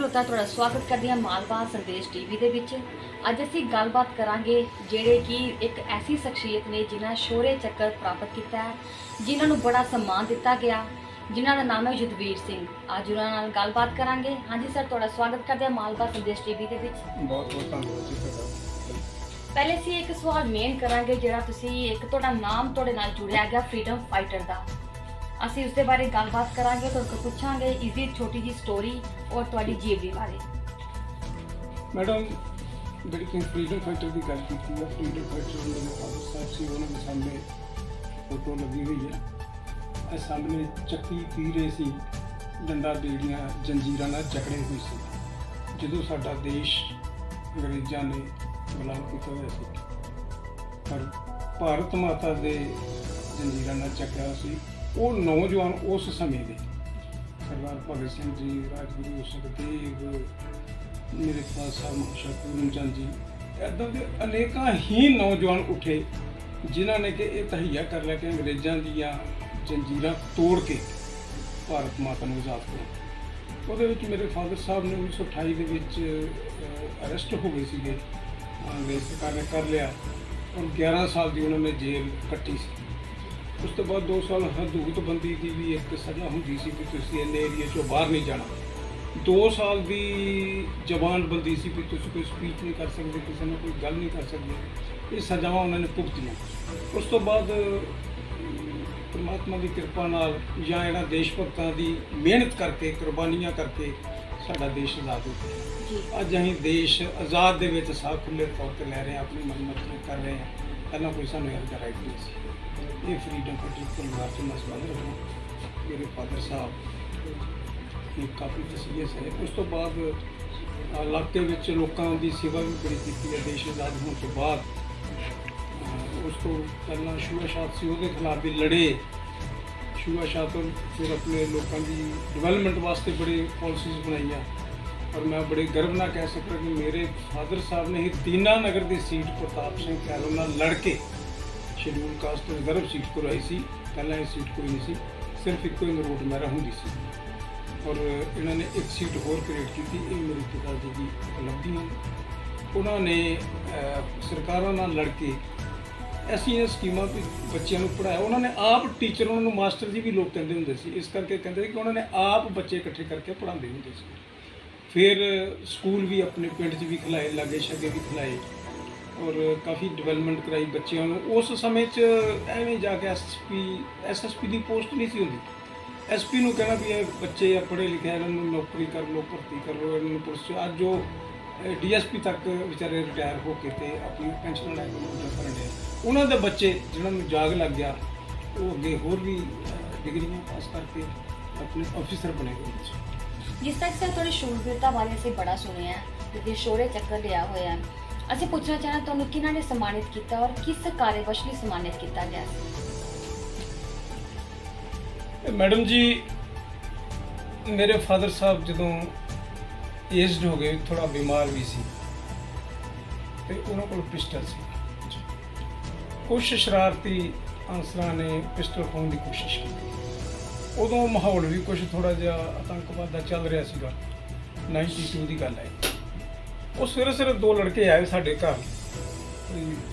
ਸਰੋਤਾ ਤੁਹਾਡਾ ਸਵਾਗਤ ਕਰਦੀ ਹਾਂ ਮਾਲਵਾ ਸੰਦੇਸ਼ ਟੀਵੀ ਦੇ ਵਿੱਚ। ਅੱਜ ਅਸੀਂ ਗੱਲਬਾਤ ਕਰਾਂਗੇ ਜਿਹੜੇ ਕਿ ਇੱਕ ਐਸੀ ਸ਼ਖਸੀਅਤ ਨੇ ਜਿਨ੍ਹਾਂ ਸ਼ੋਹਰੇ ਚੱਕਰ ਪ੍ਰਾਪਤ ਕੀਤਾ ਹੈ, ਜਿਨ੍ਹਾਂ ਨੂੰ ਬੜਾ ਸਨਮਾਨ ਦਿੱਤਾ ਗਿਆ, ਜਿਨ੍ਹਾਂ ਦਾ ਨਾਮ ਹੈ ਯੁੱਧਵੀਰ ਸਿੰਘ। ਅੱਜ ਉਹਨਾਂ ਨਾਲ ਗੱਲਬਾਤ ਕਰਾਂਗੇ। ਹਾਂਜੀ ਸਰ, ਤੁਹਾਡਾ ਸਵਾਗਤ ਕਰਦੇ ਹਾਂ ਮਾਲਵਾ ਸੰਦੇਸ਼ ਟੀਵੀ ਦੇ ਵਿੱਚ। ਬਹੁਤ ਬਹੁਤ ਧੰਨਵਾਦ ਜੀ ਤੁਹਾਡਾ। ਪਹਿਲੇ ਅਸੀਂ ਇੱਕ ਸਵਾਲ ਮੇਨ ਕਰਾਂਗੇ, ਜਿਹੜਾ ਤੁਸੀਂ ਇੱਕ ਤੁਹਾਡਾ ਨਾਮ ਤੁਹਾਡੇ ਨਾਲ ਜੁੜਿਆ ਗਿਆ ਫਰੀडम फाइटर ਦਾ। ਅਸੀਂ ਉਸ ਦੇ ਬਾਰੇ ਗੱਲਬਾਤ ਕਰਾਂਗੇ, ਤੁਹਾਡੇ ਕੋਲ ਪੁੱਛਾਂਗੇ ਇਸਦੀ ਛੋਟੀ ਜਿਹੀ ਸਟੋਰੀ ਔਰ ਤੁਹਾਡੀ ਜੀਵਨੀ ਬਾਰੇ। ਮੈਡਮ, ਜਿਹੜੀ ਤੁਸੀਂ ਫਰੀडम फाइटर ਦੀ ਗੱਲ ਕੀਤੀ ਹੈ, ਫਰੀडम फाइटर ਮੇਰੇ ਫਾਦਰ ਸਾਹਿਬ ਸੀ, ਉਹਨਾਂ ਦੇ ਸਾਹਮਣੇ ਫੋਟੋ ਲੱਗੀ ਹੋਈ ਹੈ। ਇਹ ਸਾਹਮਣੇ ਚੱਕੀ ਪੀ ਰਹੇ ਸੀ, ਡੰਡਾ ਬੇੜੀਆਂ ਜੰਜੀਰਾਂ ਨਾਲ ਜਕੜੇ ਹੋਏ ਸੀ ਜਦੋਂ ਸਾਡਾ ਦੇਸ਼ ਅੰਗਰੇਜ਼ਾਂ ਨੇ ਗੁਲਾਮ ਕੀਤਾ ਹੋਇਆ ਸੀ। ਪਰ ਭਾਰਤ ਮਾਤਾ ਦੇ ਜੰਜੀਰਾਂ ਨਾਲ ਜਕੜਿਆ ਸੀ ਉਹ ਨੌਜਵਾਨ ਉਸ ਸਮੇਂ ਦੇ ਸਰਦਾਰ ਭਗਤ ਸਿੰਘ ਜੀ, ਰਾਜਗੁਰੂ ਸੁਖਦੇਵ, ਮੇਰੇ ਫਾਦਰ ਸਾਹਿਬ ਮਹਾਰਾਜਾ ਪੂਰਨ ਚੰਦ ਜੀ, ਇੱਦਾਂ ਦੇ ਅਨੇਕਾਂ ਹੀ ਨੌਜਵਾਨ ਉੱਠੇ ਜਿਨ੍ਹਾਂ ਨੇ ਕਿ ਇਹ ਤਹਈਆ ਕਰ ਲਿਆ ਕਿ ਅੰਗਰੇਜ਼ਾਂ ਦੀਆਂ ਜੰਜੀਰਾਂ ਤੋੜ ਕੇ ਭਾਰਤ ਮਾਤਾ ਨੂੰ ਆਜ਼ਾਦ ਕਰੋ। ਉਹਦੇ ਵਿੱਚ ਮੇਰੇ ਫਾਦਰ ਸਾਹਿਬ ਨੇ 1928 ਦੇ ਵਿੱਚ ਅਰੈਸਟ ਹੋ ਗਏ ਸੀਗੇ, ਅੰਗਰੇਜ਼ ਸਰਕਾਰ ਨੇ ਕਰ ਲਿਆ ਔਰ 11 ਸਾਲ ਦੀ ਉਹਨਾਂ ਨੇ ਜੇਲ੍ਹ ਕੱਟੀ ਸੀ। ਉਸ ਤੋਂ ਬਾਅਦ 2 ਸਾਲ ਹਦੂਦਬੰਦੀ ਦੀ ਵੀ ਇੱਕ ਸਜ਼ਾ ਹੁੰਦੀ ਸੀ ਕਿ ਤੁਸੀਂ ਇੰਨੇ ਏਰੀਏ 'ਚੋਂ ਬਾਹਰ ਨਹੀਂ ਜਾਣਾ। 2 ਸਾਲ ਦੀ ਜ਼ਬਾਨਬੰਦੀ ਸੀ ਕਿ ਤੁਸੀਂ ਕੋਈ ਸਪੀਚ ਨਹੀਂ ਕਰ ਸਕਦੇ, ਕਿਸੇ ਨਾਲ ਕੋਈ ਗੱਲ ਨਹੀਂ ਕਰ ਸਕਦੇ। ਇਹ ਸਜ਼ਾਵਾਂ ਉਹਨਾਂ ਨੇ ਭੁਗਤੀਆਂ। ਉਸ ਤੋਂ ਬਾਅਦ ਪਰਮਾਤਮਾ ਦੀ ਕਿਰਪਾ ਨਾਲ ਜਾਂ ਇਹਨਾਂ ਦੇਸ਼ ਭਗਤਾਂ ਦੀ ਮਿਹਨਤ ਕਰਕੇ, ਕੁਰਬਾਨੀਆਂ ਕਰਕੇ ਸਾਡਾ ਦੇਸ਼ ਆਜ਼ਾਦ ਹੋ ਗਿਆ। ਅੱਜ ਅਸੀਂ ਦੇਸ਼ ਆਜ਼ਾਦ ਦੇ ਵਿੱਚ ਸਾਹ ਖੁੱਲ੍ਹੇ ਤੌਰ 'ਤੇ ਲੈ ਰਹੇ ਹਾਂ, ਆਪਣੀ ਮਨਮਰਜ਼ੀ ਕਰ ਰਹੇ ਹਾਂ। ਪਹਿਲਾਂ ਕੋਈ ਸਾਨੂੰ ਇਹੋ ਜਿਹਾ ਰਾਈਟ ਨਹੀਂ ਸੀ। ਇਹ ਫਰੀडम फाइटर ਪਰਿਵਾਰ 'ਚ ਮੈਂ ਸੰਬੰਧ ਰੱਖਦਾ। ਮੇਰੇ ਫਾਦਰ ਸਾਹਿਬ ਇਹ ਕਾਫੀ ਸੀਰੀਅਸ ਹੈ। ਉਸ ਤੋਂ ਬਾਅਦ ਇਲਾਕੇ ਵਿੱਚ ਲੋਕਾਂ ਦੀ ਸੇਵਾ ਵੀ ਬੜੀ ਕੀਤੀ ਹੈ ਦੇਸ਼ ਆਜ਼ਾਦ ਹੋਣ ਤੋਂ ਬਾਅਦ। ਉਸ ਤੋਂ ਪਹਿਲਾਂ ਛੂਆਛਾਤ ਸੀ, ਉਹਦੇ ਖਿਲਾਫ ਵੀ ਲੜੇ। ਛੂਆਛਾਤ ਫਿਰ ਆਪਣੇ ਲੋਕਾਂ ਦੀ ਡਿਵੈਲਪਮੈਂਟ ਵਾਸਤੇ ਬੜੀ ਪਾਲਿਸੀਜ਼ ਬਣਾਈਆਂ। ਔਰ ਮੈਂ ਬੜੇ ਗਰਵ ਨਾਲ ਕਹਿ ਸਕਦਾ ਕਿ ਮੇਰੇ ਫਾਦਰ ਸਾਹਿਬ ਨੇ ਹੀ ਦੀਨਾਨਗਰ ਦੀ ਸੀਟ ਪ੍ਰਤਾਪ ਸਿੰਘ ਕੈਰੋਂ ਨਾਲ ਲੜ ਕੇ ਸ਼ਡਿਊਲ ਕਾਸਟ ਰਿਜ਼ਰਵ ਸੀਟ ਕਰਵਾਈ ਸੀ। ਪਹਿਲਾਂ ਇਹ ਸੀਟ ਕੋਈ ਨਹੀਂ ਸੀ, ਸਿਰਫ ਇੱਕੋ ਹੀ ਨਰੋਟ ਮਹਿਰਾ ਹੁੰਦੀ ਸੀ। ਔਰ ਇਹਨਾਂ ਨੇ ਇੱਕ ਸੀਟ ਹੋਰ ਕ੍ਰੀਏਟ ਕੀਤੀ। ਇਹ ਮੇਰੇ ਪਿਤਾ ਜੀ ਦੀ ਉਪਲਬਧੀ ਹੈ। ਉਹਨਾਂ ਨੇ ਸਰਕਾਰਾਂ ਨਾਲ ਲੜ ਕੇ ਐਸੀਆਂ ਸਕੀਮਾਂ ਵੀ ਬੱਚਿਆਂ ਨੂੰ ਪੜ੍ਹਾਇਆ। ਉਹਨਾਂ ਨੇ ਆਪ ਟੀਚਰ, ਉਹਨਾਂ ਨੂੰ ਮਾਸਟਰ ਜੀ ਵੀ ਲੋਕ ਕਹਿੰਦੇ ਹੁੰਦੇ ਸੀ, ਇਸ ਕਰਕੇ ਕਹਿੰਦੇ ਸੀ ਕਿ ਉਹਨਾਂ ਨੇ ਆਪ ਬੱਚੇ ਇਕੱਠੇ ਕਰਕੇ ਪੜ੍ਹਾਉਂਦੇ ਹੁੰਦੇ ਸੀ। ਫਿਰ ਸਕੂਲ ਵੀ ਆਪਣੇ ਪਿੰਡ 'ਚ ਵੀ ਖਿਲਾਏ, ਲਾਗੇ ਛਾਗੇ ਵੀ ਖਿਲਾਏ ਔਰ ਕਾਫੀ ਡਿਵੈਲਪਮੈਂਟ ਕਰਾਈ ਬੱਚਿਆਂ ਨੂੰ। ਉਸ ਸਮੇਂ 'ਚ ਐਵੇਂ ਜਾ ਕੇ ਐਸਐਸਪੀ ਦੀ ਪੋਸਟ ਨਹੀਂ ਸੀ ਹੁੰਦੀ। ਐਸਪੀ ਨੂੰ ਕਹਿਣਾ ਵੀ ਇਹ ਬੱਚੇ ਆ ਪੜ੍ਹੇ ਲਿਖੇ, ਇਹਨਾਂ ਨੂੰ ਨੌਕਰੀ ਕਰ ਲਓ, ਭਰਤੀ ਕਰ ਲਓ, ਇਹਨਾਂ ਨੂੰ ਪੁਲਿਸ 'ਚ। ਅੱਜ ਉਹ ਡੀਐਸਪੀ ਤੱਕ ਵਿਚਾਰੇ ਰਿਟਾਇਰ ਹੋ ਕੇ ਤੇ ਆਪਣੀ ਪੈਨਸ਼ਨ ਲੈ ਕੇ ਕਰਨ ਡਏ। ਉਹਨਾਂ ਦੇ ਬੱਚੇ ਜਿਹਨਾਂ ਨੂੰ ਜਾਗ ਲੱਗ ਗਿਆ, ਉਹ ਅੱਗੇ ਹੋਰ ਵੀ ਡਿਗਰੀਆਂ ਪਾਸ ਕਰਕੇ ਆਪਣੇ ਅਫੀਸਰ ਬਣੇ ਹੋਏ। ਜਿਸ ਤੱਕ ਸਰ ਤੁਹਾਡੀ ਸ਼ੂਰਵੀਰਤਾ ਬਾਰੇ ਅਸੀਂ ਬੜਾ ਸੁਣਿਆ, ਤੇ ਸ਼ੋਹਰੇ ਚੱਕਰ ਲਿਆ ਹੋਇਆ। ਅਸੀਂ ਪੁੱਛਣਾ ਚਾਹੁੰਦੇ ਤੁਹਾਨੂੰ ਕਿਹਨਾਂ ਨੇ ਸਨਮਾਨਿਤ ਕੀਤਾ ਔਰ ਕਿਸ ਕਾਰਜਵਸ਼ ਲਈ ਸਨਮਾਨਿਤ ਕੀਤਾ ਗਿਆ ਸੀ? ਮੈਡਮ ਜੀ, ਮੇਰੇ ਫਾਦਰ ਸਾਹਿਬ ਜਦੋਂ ਏਜਡ ਹੋ ਗਏ, ਥੋੜਾ ਬਿਮਾਰ ਵੀ ਸੀ ਤੇ ਉਹਨਾਂ ਕੋਲ ਪਿਸਟਲ ਸੀ। ਕੁਛ ਸ਼ਰਾਰਤੀ ਅਨਸਰਾਂ ਨੇ ਪਿਸਟਲ ਖੋਹਣ ਦੀ ਕੋਸ਼ਿਸ਼ ਕੀਤੀ। ਉਦੋਂ ਮਾਹੌਲ ਵੀ ਕੁਛ ਥੋੜਾ ਜਿਹਾ ਆਤੰਕਵਾਦ ਦਾ ਚੱਲ ਰਿਹਾ ਸੀਗਾ। 92 ਦੀ ਗੱਲ ਹੈ। ਉਹ ਸਵੇਰੇ 2 ਲੜਕੇ ਆਏ ਸਾਡੇ ਘਰ।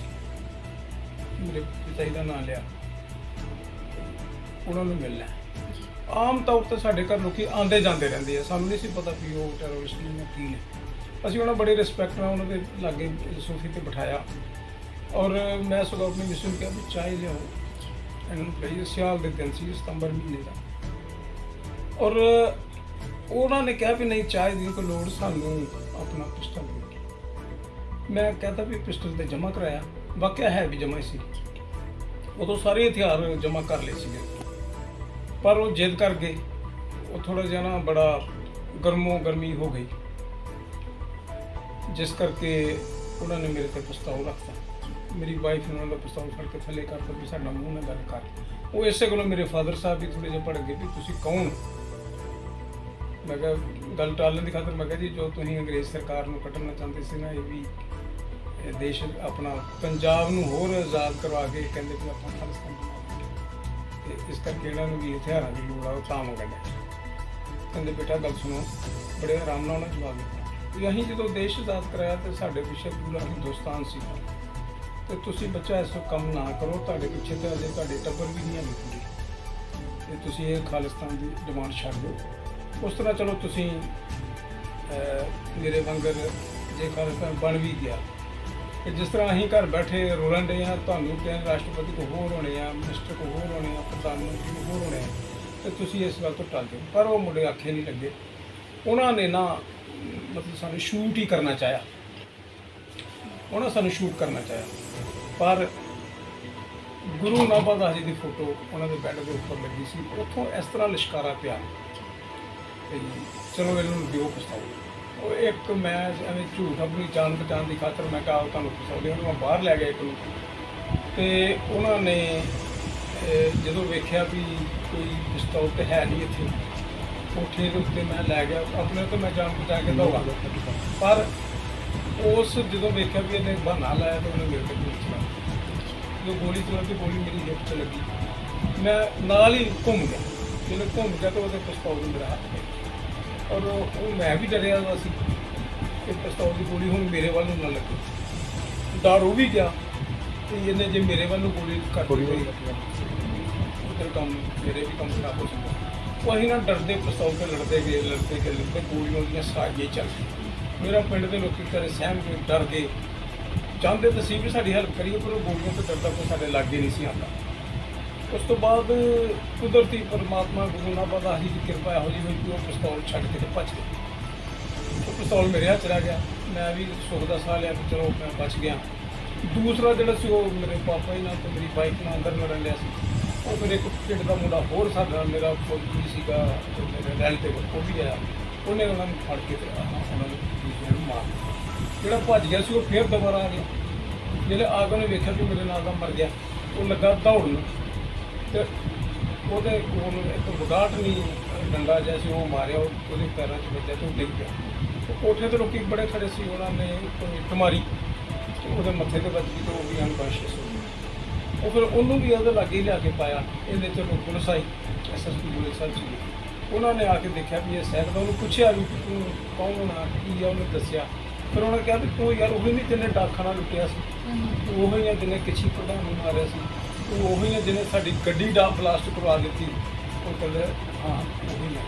ਮੇਰੇ ਪਿਤਾ ਜੀ ਦਾ ਨਾਂ ਲਿਆ, ਉਹਨਾਂ ਨੂੰ ਮਿਲਣਾ। ਆਮ ਤੌਰ 'ਤੇ ਸਾਡੇ ਘਰ ਲੋਕੀ ਆਉਂਦੇ ਜਾਂਦੇ ਰਹਿੰਦੇ ਆ, ਸਾਨੂੰ ਨਹੀਂ ਸੀ ਪਤਾ ਵੀ ਉਹ ਟੈਰਰਿਸਟ ਨੇ ਜਾਂ ਕੀ ਨੇ। ਅਸੀਂ ਉਹਨਾਂ ਬੜੇ ਰਿਸਪੈਕਟ ਨਾਲ ਉਹਨਾਂ ਦੇ ਲਾਗੇ ਸੋਫੇ 'ਤੇ ਬਿਠਾਇਆ ਔਰ ਮੈਂ ਸਗੋਂ ਆਪਣੀ ਮਿਸ ਨੂੰ ਕਿਹਾ ਵੀ ਚਾਹ ਲਿਆਓ ਇਹਨਾਂ ਨੂੰ ਪਈ। ਸਿਆਲ ਦੇ ਦਿਨ ਸੀ, ਸਤੰਬਰ ਮਹੀਨੇ ਦਾ। ਔਰ ਉਹਨਾਂ ਨੇ ਕਿਹਾ ਵੀ ਨਹੀਂ, ਚਾਹ ਦੀ ਕੋਈ ਲੋੜ, ਸਾਨੂੰ ਆਪਣਾ ਪਿਸਟਲ ਦੇ। ਮੈਂ ਕਹਿੰਦਾ ਵੀ ਪਿਸਟਲ ਤੇ ਜਮ੍ਹਾਂ ਕਰਾਇਆ, ਵਾਕਿਆ ਹੈ ਵੀ ਜਮ੍ਹਾਂ ਸੀ। ਉਦੋਂ ਸਾਰੇ ਹਥਿਆਰ ਜਮ੍ਹਾਂ ਕਰ ਲਏ ਸੀਗੇ, ਪਰ ਉਹ ਜਿੱਦ ਕਰ ਗਏ। ਉਹ ਥੋੜਾ ਜਿਹਾ ਨਾ ਬੜਾ ਗਰਮੀ ਹੋ ਗਈ, ਜਿਸ ਕਰਕੇ ਉਹਨਾਂ ਨੇ ਮੇਰੇ ਤੇ ਪਿਸਤੌਲ ਰੱਖਤਾ। ਮੇਰੀ ਵਾਈਫ ਨੇ ਉਹਨਾਂ ਦਾ ਪਿਸਤੌਲ ਫੜ ਕੇ ਥੱਲੇ ਕਰਤਾ ਵੀ ਸਾਡਾ ਮੂੰਹ ਨਾਲ ਗੱਲ ਕਰ। ਉਹ ਇਸੇ ਕੋਲੋਂ ਮੇਰੇ ਫਾਦਰ ਸਾਹਿਬ ਵੀ ਥੋੜ੍ਹੇ ਜਿਹੇ ਭੜਕ ਗਏ ਵੀ ਤੁਸੀਂ ਕੌਣ? ਮੈਂ ਕਿਹਾ ਗੱਲ ਟਾਲਣ ਦੀ ਖਾਤਰ, ਮੈਂ ਕਿਹਾ ਜੀ ਜੋ ਤੁਸੀਂ ਅੰਗਰੇਜ਼ ਸਰਕਾਰ ਨੂੰ ਕੱਟਣਾ ਚਾਹੁੰਦੇ ਸੀ ਨਾ, ਇਹ ਵੀ ਦੇਸ਼ ਆਪਣਾ ਪੰਜਾਬ ਨੂੰ ਹੋਰ ਆਜ਼ਾਦ ਕਰਵਾ ਕੇ ਕਹਿੰਦੇ ਵੀ ਆਪਾਂ ਖਾਲਿਸਤਾਨ ਬਣਾ। ਤੇ ਇਸ ਕਰਕੇ ਇਹਨਾਂ ਨੂੰ ਵੀ ਹਥਿਆਰਾਂ ਦੀ ਲੋੜ ਆ, ਉਹ ਤਾਂ ਮੰਗਣ ਕਹਿੰਦੇ ਬੇਟਾ ਗੱਲ ਸੁਣੋ, ਬੜੇ ਆਰਾਮ ਨਾਲ ਉਹਨਾਂ ਜਵਾਬ ਦਿੱਤਾ ਵੀ ਅਸੀਂ ਜਦੋਂ ਦੇਸ਼ ਆਜ਼ਾਦ ਕਰਾਇਆ ਤੇ ਸਾਡੇ ਪਿੱਛੇ ਪੂਰਾ ਹਿੰਦੁਸਤਾਨ ਸੀ ਤੇ ਤੁਸੀਂ ਬੱਚਾ ਇਸ ਕੰਮ ਨਾ ਕਰੋ, ਤੁਹਾਡੇ ਪਿੱਛੇ ਤਾਂ ਅਜੇ ਤੁਹਾਡੇ ਟੱਬਰ ਵੀ ਨਹੀਂ ਹੈ ਪੂਰੀ, ਤੇ ਤੁਸੀਂ ਇਹ ਖਾਲਿਸਤਾਨ ਦੀ ਡਿਮਾਂਡ ਛੱਡ ਦਿਓ। ਉਸ ਤਰ੍ਹਾਂ ਚਲੋ ਤੁਸੀਂ ਮੇਰੇ ਵਾਂਗਰ ਜੇ ਖਾਲਿਸਤਾਨ ਬਣ ਵੀ ਗਿਆ ਕਿ ਜਿਸ ਤਰ੍ਹਾਂ ਅਸੀਂ ਘਰ ਬੈਠੇ ਰੋਲਣ ਡੇ ਹਾਂ, ਤੁਹਾਨੂੰ ਤਿੰਨ ਰਾਸ਼ਟਰਪਤੀ ਕੋ ਹੋਰ ਹੋਣੇ ਆ, ਮਿਨਿਸਟਰ ਕੋ ਹੋਰ ਹੋਣੇ ਆ, ਪ੍ਰਧਾਨ ਮੰਤਰੀ ਕੋ ਹੋਰ ਹੋਣੇ ਆ, ਤੇ ਤੁਸੀਂ ਇਸ ਗੱਲ ਤੋਂ ਟਲ ਜਾਓ। ਪਰ ਉਹ ਮੁੰਡੇ ਆਖੇ ਨਹੀਂ ਲੱਗੇ, ਉਹਨਾਂ ਨੇ ਨਾ ਮਤਲਬ ਸਾਨੂੰ ਸ਼ੂਟ ਹੀ ਕਰਨਾ ਚਾਹਿਆ, ਉਹਨਾਂ ਸਾਨੂੰ ਸ਼ੂਟ ਕਰਨਾ ਚਾਹਿਆ। ਪਰ ਗੁਰੂ ਨਾਭਾ ਦਾਸ ਜੀ ਦੀ ਫੋਟੋ ਉਹਨਾਂ ਦੇ ਬੈੱਡ ਦੇ ਉੱਪਰ ਲੱਗੀ ਸੀ, ਉੱਥੋਂ ਇਸ ਤਰ੍ਹਾਂ ਲਿਸ਼ਕਾਰਾ ਪਿਆ ਤੇ ਚਲੋ ਇਹਨੂੰ ਦਿਓ ਪਛਤਾਓ। ਉਹ ਇੱਕ ਮੈਂ ਐਵੇਂ ਝੂਠ ਆਪਣੀ ਜਾਨ ਬਚਾਉਣ ਦੀ ਖਾਤਰ ਮੈਂ ਕਿਹਾ ਉਹ ਤੁਹਾਨੂੰ ਪਛਤਾਉਂਦੇ, ਉਹਨੂੰ ਮੈਂ ਬਾਹਰ ਲੈ ਗਿਆ ਇੱਕ ਨੂੰ, ਤੇ ਉਹਨਾਂ ਨੇ ਜਦੋਂ ਵੇਖਿਆ ਵੀ ਕੋਈ ਪਿਸਤੌਲ ਤੇ ਹੈ ਨਹੀਂ ਇੱਥੇ, ਕੋਠੇ ਦੇ ਉੱਤੇ ਮੈਂ ਲੈ ਗਿਆ ਆਪਣੇ ਤੋਂ, ਮੈਂ ਜਾਨ ਬਚਾ ਕੇ ਦੌੜਾ। ਪਰ ਉਸ ਜਦੋਂ ਵੇਖਿਆ ਵੀ ਇਹਨੇ ਬਹਾਨਾ ਲਾਇਆ ਤਾਂ ਉਹਨੇ ਮੇਰੇ ਤੇ ਗੋਲੀ ਚਲਾ, ਜਦੋਂ ਗੋਲੀ ਚਲਾਉਂਦੀ ਗੋਲੀ ਮੇਰੀ ਹਿੱਪ 'ਚ ਲੱਗੀ, ਮੈਂ ਨਾਲ ਹੀ ਘੁੰਮ ਗਿਆ। ਜਦੋਂ ਘੁੰਮ ਗਿਆ ਤਾਂ ਉਹਦੇ ਪਿਸਤੌਲ ਨੂੰ ਮੇਰਾ ਹੱਥ ਪਿਆ, ਔਰ ਉਹ ਮੈਂ ਵੀ ਡਰਿਆ ਹੋਇਆ ਸੀ ਕਿ ਪਿਸਤੌਲ ਦੀ ਗੋਲੀ ਹੁਣ ਮੇਰੇ ਵੱਲ ਨੂੰ ਨਾ ਲੱਗੇ। ਡਰ ਉਹ ਵੀ ਗਿਆ ਤੇ ਇਹਨੇ ਜੇ ਮੇਰੇ ਵੱਲ ਨੂੰ ਗੋਲੀ ਕੱਟ ਹੋਈ ਉੱਧਰ ਕੰਮ ਮੇਰੇ ਵੀ ਕੰਮ ਖਰਾਬ ਹੋ ਸਕਦਾ। ਉਹ ਅਸੀਂ ਨਾ ਡਰਦੇ ਪਿਸਤੌਲ ਤੇ ਲੜਦੇ ਗਏ ਗੋਲੀਆਂ ਦੀਆਂ ਸਾਜ਼ੀਆਂ ਚੱਲ ਗਈਆਂ। ਮੇਰਾ ਪਿੰਡ ਦੇ ਲੋਕੀ ਘਰੇ ਸਹਿਮ ਕੇ ਡਰ ਗਏ, ਚਾਹੁੰਦੇ ਤਾਂ ਸੀ ਵੀ ਸਾਡੀ ਹੈਲਪ ਕਰੀਏ, ਪਰ ਉਹ ਗੋਲੀਆਂ ਤੋਂ ਡਰਦਾ ਕੋਈ ਸਾਡੇ ਲਾਗੇ ਨਹੀਂ ਸੀ ਆਉਂਦਾ। ਉਸ ਤੋਂ ਬਾਅਦ ਕੁਦਰਤੀ ਪਰਮਾਤਮਾ ਗੁਰੂ ਨਾਭਾ ਦਾਸ ਜੀ ਦੀ ਕਿਰਪਾ ਇਹੋ ਜਿਹੀ ਹੋਈ ਕਿ ਉਹ ਪਿਸਤੌਲ ਛੱਡ ਕੇ ਤੇ ਭੱਜ ਗਏ। ਉਹ ਪਿਸਤੌਲ ਮੇਰੇ ਹੱਥ 'ਚ ਰਹਿ ਗਿਆ, ਮੈਂ ਵੀ ਸੁੱਖ ਦਾ ਸਾਹ ਲਿਆ ਕਿ ਚਲੋ ਮੈਂ ਬਚ ਗਿਆ। ਦੂਸਰਾ ਜਿਹੜਾ ਸੀ ਉਹ ਮੇਰੇ ਪਾਪਾ ਜੀ ਨਾਲ ਤੇ ਮੇਰੀ ਵਾਈਫ ਨਾਲ ਅੰਦਰ ਲੜਨ ਲਿਆ ਸੀ। ਉਹ ਫਿਰ ਇੱਕ ਪਿੰਡ ਦਾ ਮੁੰਡਾ ਹੋਰ ਸਾਡਾ ਮੇਰਾ ਫੌਜੀ ਸੀਗਾ, ਮੇਰੇ ਰੈਲੇਟਿਵ, ਉਹ ਵੀ ਆਇਆ, ਉਹਨੇ ਉਹਨਾਂ ਨੂੰ ਫੜ ਕੇ ਤੇ ਉਹਨਾਂ ਨੂੰ ਦੂਸਰੇ ਨੂੰ ਮਾਰ ਦਿੱਤਾ। ਜਿਹੜਾ ਭੱਜ ਗਿਆ ਸੀ ਉਹ ਫਿਰ ਦੁਬਾਰਾ ਆ ਗਿਆ। ਜਿਹੜੇ ਆ ਕੇ ਉਹਨੇ ਵੇਖਿਆ ਕਿ ਮੇਰੇ ਨਾਲ ਦਾ ਮਰ ਗਿਆ, ਉਹ ਲੱਗਾ ਦੌੜਨ ਤੇ ਉਹਦੇ ਕੋਲ ਇੱਕ ਵਿਗਾਟ ਨਹੀਂ ਡੰਡਾ ਜਿਹਾ ਸੀ, ਉਹ ਮਾਰਿਆ, ਉਹਦੇ ਪੈਰਾਂ 'ਚ ਵੱਜਿਆ ਤੇ ਉਹ ਡਿੱਗ ਪਿਆ। ਉਹ ਕੋਠੇ 'ਤੇ ਲੋਕੀ ਬੜੇ ਖੜੇ ਸੀ, ਉਹਨਾਂ ਨੇ ਇੱਟ ਮਾਰੀ ਤੇ ਉਹਦੇ ਮੱਥੇ 'ਤੇ ਵੱਜ ਗਈ ਤੇ ਉਹ ਵੀ ਅਨਕੌਂਸ਼ੀਅਸ ਹੋ ਗਿਆ। ਉਹ ਫਿਰ ਉਹਨੂੰ ਵੀ ਉਹਦੇ ਲਾਗੇ ਲਿਆ ਕੇ ਪਾਇਆ। ਇਹਦੇ ਚਲੋ ਪੁਲਿਸ ਆਈ, SSP ਪੁਲਿਸ ਆਈ ਸੀ, ਉਹਨਾਂ ਨੇ ਆ ਕੇ ਦੇਖਿਆ ਵੀ ਇਹ ਸਹਿਰ ਦਾ, ਉਹਨੂੰ ਪੁੱਛਿਆ ਵੀ ਤੂੰ ਕੌਣ ਆ ਕੀ ਆ, ਉਹਨੇ ਦੱਸਿਆ। ਫਿਰ ਉਹਨਾਂ ਕਿਹਾ ਵੀ ਤੂੰ ਯਾਰ ਉਹੀ ਨਹੀਂ ਜਿਹਨੇ ਡਾਕਖਾਨਾ ਲੁੱਟਿਆ ਸੀ, ਤੂੰ ਉਹੀ ਆ ਜਿਹਨੇ ਕਿਛੀ ਪ੍ਰਧਾਨ ਨੂੰ ਮਾਰਿਆ ਸੀ, ਤੂੰ ਉਹੀ ਆ ਜਿਹਨੇ ਸਾਡੀ ਗੱਡੀ ਦਾ ਬਲਾਸਟ ਕਰਵਾ ਦਿੱਤੀ। ਉਹ ਕਹਿੰਦੇ ਹਾਂ ਉਹੀ ਮੈਂ।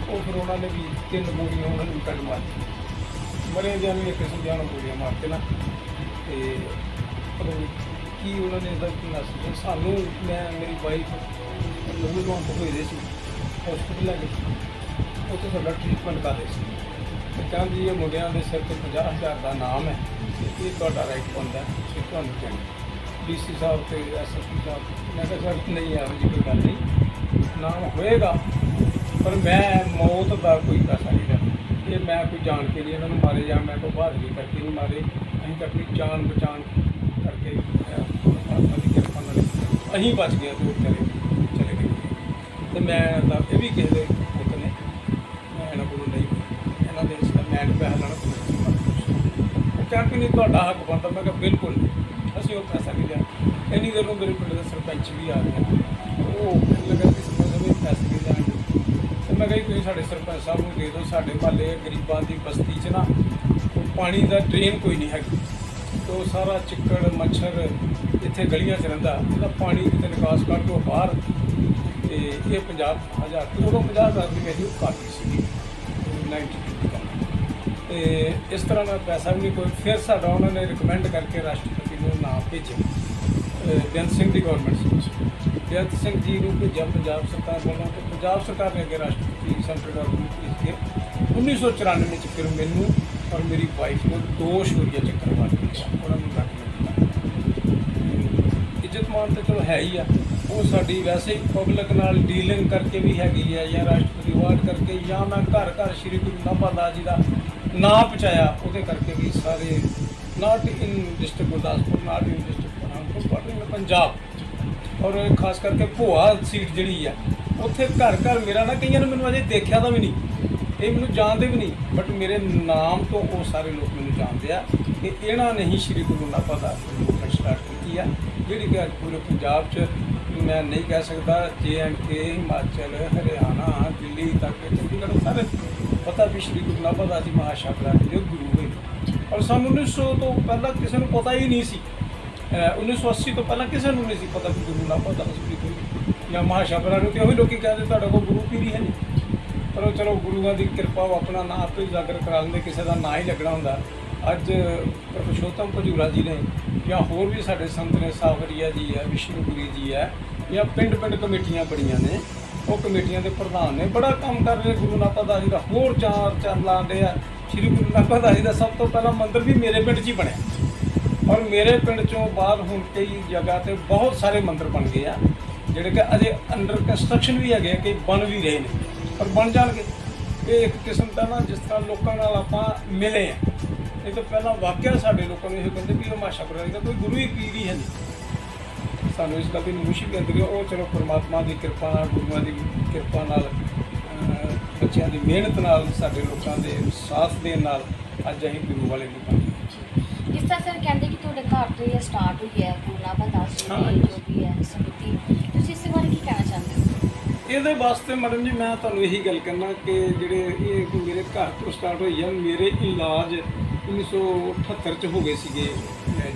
ਉਹ ਫਿਰ ਉਹਨਾਂ ਨੇ ਵੀ 3 ਗੋਲੀਆਂ ਉਹਨਾਂ ਨੂੰ ਕੱਢ ਮਾਰੀ, ਮਰੇ ਜਿਹਾ ਵੀ ਇੱਕ ਸੰਧਿਆ ਨੂੰ ਗੋਲੀਆਂ ਮਾਰ ਕੇ ਨਾ, ਤੇ ਕੀ ਉਹਨਾਂ ਨੇ ਇਹਦਾ ਕੀ ਦੱਸ ਸਾਨੂੰ, ਮੈਂ ਮੇਰੀ ਵਾਈਫ ਲਹੂ ਲੁਹਾਨ ਹੋਏ ਦੇ ਸੀ, ਹਸਪੀਟਲ ਲੈ ਗਏ, ਉੱਥੇ ਸਾਡਾ ਟ੍ਰੀਟਮੈਂਟ ਕਰ ਰਹੇ ਸੀ। ਤੇ ਕਹਿੰਦੀ ਇਹ ਮੁੰਡਿਆਂ ਦੇ ਸਿਰ 'ਤੇ 50,000 ਦਾ ਨਾਮ ਹੈ, ਇਹ ਤੁਹਾਡਾ ਰਾਈਟ ਬਣਦਾ ਕਿ ਤੁਹਾਨੂੰ ਕਹਿਣਾ। DC ਸਾਹਿਬ ਤੇ SSP ਸਾਹਿਬ, ਮੈਂ ਕਿਹਾ ਸਰ ਨਹੀਂ ਇਹੋ ਜਿਹੀ ਕੋਈ ਗੱਲ ਨਹੀਂ, ਨਾਮ ਹੋਏਗਾ ਪਰ ਮੈਂ ਮੌਤ ਦਾ ਕੋਈ ਪੈਸਾ ਨਹੀਂ ਲੈਣਾ। ਇਹ ਮੈਂ ਕੋਈ ਜਾਣ ਕੇ ਨਹੀਂ ਇਹਨਾਂ ਨੂੰ ਮਾਰੇ ਜਾਂ ਮੈਂ ਕੋਈ ਬਹਾਦਰੀ ਕਰਕੇ ਨਹੀਂ ਮਾਰੇ, ਅਸੀਂ ਤਾਂ ਆਪਣੀ ਜਾਨ ਬਚਾਉਣ ਕਰਕੇ ਪਰਮਾਤਮਾ ਦੀ ਕਿਰਪਾ ਨਾਲ ਅਸੀਂ ਬਚ ਗਏ ਤੇ ਉਹ ਚਲੇ ਗਏ। ਤੇ ਮੈਂ ਤਾਂ ਇਹ ਵੀ ਕਿਸੇ ਦੇ ਇੱਕ ਨੇ ਮੈਂ ਇਹਨਾਂ ਕੋਲੋਂ ਨਹੀਂ, ਇਹਨਾਂ ਦੇ ਮੈਂ ਪੈਸਾ ਲੈਣਾ ਉਹ ਕਹਿਣ ਕਿ ਨਹੀਂ ਤੁਹਾਡਾ ਹੱਕ ਬਣਦਾ। ਮੈਂ ਕਿਹਾ ਬਿਲਕੁਲ ਅਸੀਂ ਉਹ ਪੈਸਾ ਨਹੀਂ ਲਿਆ। ਇੰਨੀ ਦੇਰ ਨੂੰ ਮੇਰੇ ਪਿੰਡ ਦਾ ਸਰਪੰਚ ਵੀ ਆ ਗਿਆ, ਉਹ ਲੱਗਾ ਕਿ ਸਰਪੰਚ ਵੀ ਪੈਸੇ ਨਹੀਂ ਲੈਣਗੇ। ਤੇ ਮੈਂ ਕਿਹਾ ਤੁਸੀਂ ਸਾਡੇ ਸਰਪੰਚ ਸਾਹਿਬ ਨੂੰ ਦੇ ਦਿਓ, ਸਾਡੇ ਮਹੱਲੇ ਗਰੀਬਾਂ ਦੀ ਬਸਤੀ 'ਚ ਨਾ ਪਾਣੀ ਦਾ ਡਰੇਨ ਕੋਈ ਨਹੀਂ ਹੈਗੀ, ਤੇ ਉਹ ਸਾਰਾ ਚਿੱਕੜ ਮੱਛਰ ਇੱਥੇ ਗਲੀਆਂ 'ਚ ਰਹਿੰਦਾ, ਇਹਦਾ ਪਾਣੀ ਕਿਤੇ ਨਿਕਾਸ ਕਰ ਦਿਓ ਬਾਹਰ। ਤੇ ਇਹ 50,000 ਤੇ ਉਦੋਂ 50,000 ਦੀ ਮੇਰੀ ਕਾਫੀ ਸੀਗੀ 92 ਦਾ। ਤੇ ਇਸ ਤਰ੍ਹਾਂ ਦਾ ਪੈਸਾ ਵੀ ਨਹੀਂ ਕੋਈ। ਫਿਰ ਸਾਡਾ ਉਹਨਾਂ ਨੇ ਰਿਕਮੈਂਡ ਕਰਕੇ ਰਾਸ਼ਟਰਪਤੀ ਨੂੰ ਨਾਮ ਭੇਜਿਆ, ਬੇਅੰਤ ਸਿੰਘ ਦੀ ਗੌਰਮੈਂਟ ਸੀ, ਬੇਅੰਤ ਸਿੰਘ ਜੀ ਨੂੰ ਭੇਜਿਆ ਪੰਜਾਬ ਸਰਕਾਰ ਵੱਲੋਂ, ਤੇ ਪੰਜਾਬ ਸਰਕਾਰ ਨੇ ਅੱਗੇ ਰਾਸ਼ਟਰਪਤੀ ਸੈਂਟਰ ਗਵਰਨਮੈਂਟ ਭੇਜ ਕੇ 1994 'ਚ ਫਿਰ ਮੈਨੂੰ ਔਰ ਮੇਰੀ ਵਾਈਫ ਨੂੰ 2 ਸ਼ੂਰੀਆ ਚੱਕਰ ਮਾਰ ਕੇ ਉਹਨਾਂ ਨੂੰ ਰੱਖ ਲਿਆ। ਇੱਜ਼ਤ ਮਾਨ ਤਾਂ ਚਲੋ ਹੈ ਹੀ ਆ, ਉਹ ਸਾਡੀ ਵੈਸੇ ਹੀ ਪਬਲਿਕ ਨਾਲ ਡੀਲਿੰਗ ਕਰਕੇ ਵੀ ਹੈਗੀ ਹੈ, ਜਾਂ ਰਾਸ਼ਟਰਪਤੀ ਅਵਾਰਡ ਕਰਕੇ, ਜਾਂ ਮੈਂ ਘਰ ਘਰ ਸ਼੍ਰੀ ਗੁਰੂ ਨਾਭਾ ਦਾਸ ਜੀ ਦਾ ਨਾਂ ਪਹੁੰਚਾਇਆ ਉਹਦੇ ਕਰਕੇ ਵੀ ਸਾਰੇ, not in district Gurdaspur, not in district Pathankot, but in Punjab, ਔਰ ਖਾਸ ਕਰਕੇ ਭੋਆ ਸੀਟ ਜਿਹੜੀ ਆ ਉੱਥੇ ਘਰ ਘਰ ਮੇਰਾ ਨਾ, ਕਈਆਂ ਨੇ ਮੈਨੂੰ ਅਜੇ ਦੇਖਿਆ ਤਾਂ ਵੀ ਨਹੀਂ, ਇਹ ਮੈਨੂੰ ਜਾਣਦੇ ਵੀ ਨਹੀਂ, ਬਟ ਮੇਰੇ ਨਾਮ ਤੋਂ ਉਹ ਸਾਰੇ ਲੋਕ ਮੈਨੂੰ ਜਾਣਦੇ ਆ ਕਿ ਇਹਨਾਂ ਨੇ ਹੀ ਸ਼੍ਰੀ ਗੁਰੂ ਨਾਭਾ ਦਾਸ ਜੀ ਨੂੰ ਸਟਾਰਟ ਕੀਤੀ ਆ। ਜਿਹੜੀ ਕਿ ਅੱਜ ਪੂਰੇ ਪੰਜਾਬ 'ਚ ਮੈਂ ਨਹੀਂ ਕਹਿ ਸਕਦਾ, JNK, ਹਿਮਾਚਲ, ਹਰਿਆਣਾ, ਦਿੱਲੀ ਤੱਕ, ਚੰਡੀਗੜ੍ਹ ਸਾਰੇ ਪਤਾ ਵੀ ਸ਼੍ਰੀ ਗੁਰੂ ਨਾਨਕ ਜੀ ਮਹਾਸ਼ਿਵਰਾਤਰੀ ਦੇ ਗੁਰੂ ਹੋਏ। ਔਰ ਸਾਨੂੰ 1900 ਤੋਂ ਪਹਿਲਾਂ ਕਿਸੇ ਨੂੰ ਪਤਾ ਹੀ ਨਹੀਂ ਸੀ। 1980 ਤੋਂ ਪਹਿਲਾਂ ਕਿਸੇ ਨੂੰ ਨਹੀਂ ਸੀ ਪਤਾ ਕਿ ਗੁਰੂ ਨਾਨਕ ਦਾਸ ਜੀ ਕੋਈ ਜਾਂ ਮਹਾਸ਼ਿਵਰਾਤਰੀ ਤੇ ਉਹੀ ਲੋਕੀ ਕਹਿੰਦੇ ਤੁਹਾਡੇ ਕੋਲ ਗੁਰੂ ਪੀਰ ਹੀ ਹੈ ਨਹੀਂ। ਪਰ ਉਹ ਚਲੋ ਗੁਰੂਆਂ ਦੀ ਕਿਰਪਾ, ਉਹ ਆਪਣਾ ਨਾਂ ਆਪੇ ਉਜਾਗਰ ਕਰਾ ਲੈਂਦੇ, ਕਿਸੇ ਦਾ ਨਾਂ ਹੀ ਲੱਗਣਾ ਹੁੰਦਾ। ਅੱਜ ਪੁਰਸ਼ੋਤਮ ਭਜੂਰਾ ਜੀ ਨੇ ਜਾਂ ਹੋਰ ਵੀ ਸਾਡੇ ਸੰਤ ਨੇ, ਸਾਵਰੀਆ ਜੀ ਹੈ, ਵਿਸ਼ਨੂਪੁਰੀ ਜੀ ਹੈ, ਜਾਂ ਪਿੰਡ ਕਮੇਟੀਆਂ ਬਣੀਆਂ ਨੇ, ਉਹ ਕਮੇਟੀਆਂ ਦੇ ਪ੍ਰਧਾਨ ਨੇ, ਬੜਾ ਕੰਮ ਕਰ ਰਹੇ ਗੁਰੂ ਨਾਨਕ ਦਾਸ ਜੀ ਦਾ। ਹੋਰ ਚਾਰ ਚੰਨ ਲਾਉਂਦੇ ਆ। ਸ਼੍ਰੀ ਗੁਰੂ ਨਾਨਕ ਦਾਸ ਜੀ ਦਾ ਸਭ ਤੋਂ ਪਹਿਲਾਂ ਮੰਦਿਰ ਵੀ ਮੇਰੇ ਪਿੰਡ 'ਚ ਹੀ ਬਣਿਆ। ਔਰ ਮੇਰੇ ਪਿੰਡ 'ਚੋਂ ਬਾਅਦ ਹੁਣ ਕਈ ਜਗ੍ਹਾ 'ਤੇ ਬਹੁਤ ਸਾਰੇ ਮੰਦਿਰ ਬਣ ਗਏ ਆ, ਜਿਹੜੇ ਕਿ ਅਜੇ ਅੰਡਰ ਕੰਸਟਰਕਸ਼ਨ ਵੀ ਹੈਗੇ, ਕਿ ਬਣ ਵੀ ਰਹੇ ਨੇ, ਪਰ ਬਣ ਜਾਣਗੇ। ਇਹ ਇੱਕ ਕਿਸਮ ਦਾ ਨਾ, ਜਿਸ ਤਰ੍ਹਾਂ ਲੋਕਾਂ ਨਾਲ ਆਪਾਂ ਮਿਲੇ ਆ। ਇਹ ਤੋਂ ਪਹਿਲਾਂ ਵਾਕਿਆ ਸਾਡੇ ਲੋਕਾਂ ਨੂੰ ਇਹ ਕਹਿੰਦੇ ਵੀ ਉਹ ਮਹਾਸ਼ਿਵਰਾਤਰੀ ਦਾ ਕੋਈ ਗੁਰੂ ਹੀ ਪੀਰ ਹੀ ਹੈ ਨਹੀਂ। ਸਾਨੂੰ ਇਸ ਗੱਲ ਦੀ ਨਮੂਸ਼ੀ ਵੀ ਆਉਂਦੀ ਹੈ। ਉਹ ਚਲੋ ਪਰਮਾਤਮਾ ਦੀ ਕਿਰਪਾ ਨਾਲ, ਗੁਰੂਆਂ ਦੀ ਕਿਰਪਾ ਨਾਲ, ਬੱਚਿਆਂ ਦੀ ਮਿਹਨਤ ਨਾਲ, ਸਾਡੇ ਲੋਕਾਂ ਦੇ ਸਾਥ ਦੇਣ ਨਾਲ ਅੱਜ ਅਸੀਂ ਗੁਰੂ ਵਾਲੇ ਨਹੀਂ ਬਣ ਗਏ। ਜਿਸ ਤਰ੍ਹਾਂ ਸਰ ਕਹਿੰਦੇ ਕਿ ਤੁਹਾਡੇ ਘਰ ਤੋਂ ਇਹ ਸਟਾਰਟ ਹੋਈ ਹੈ ਗੁਰੂ ਨਾਨਕ ਦਾਸ ਜੀ ਦੀ ਜੋ ਵੀ ਹੈ ਸਮਿਤੀ, ਤੁਸੀਂ ਇਸ ਬਾਰੇ ਕੀ ਕਹਿਣਾ ਚਾਹੁੰਦੇ ਹੋ? ਇਹਦੇ ਵਾਸਤੇ ਮੈਡਮ ਜੀ ਮੈਂ ਤੁਹਾਨੂੰ ਇਹੀ ਗੱਲ ਕਰਨਾ ਕਿ ਜਿਹੜੇ ਇਹ ਮੇਰੇ ਘਰ ਤੋਂ ਸਟਾਰਟ ਹੋਈ ਆ। ਮੇਰੇ ਇਲਾਜ 1978 'ਚ ਹੋ ਗਏ ਸੀਗੇ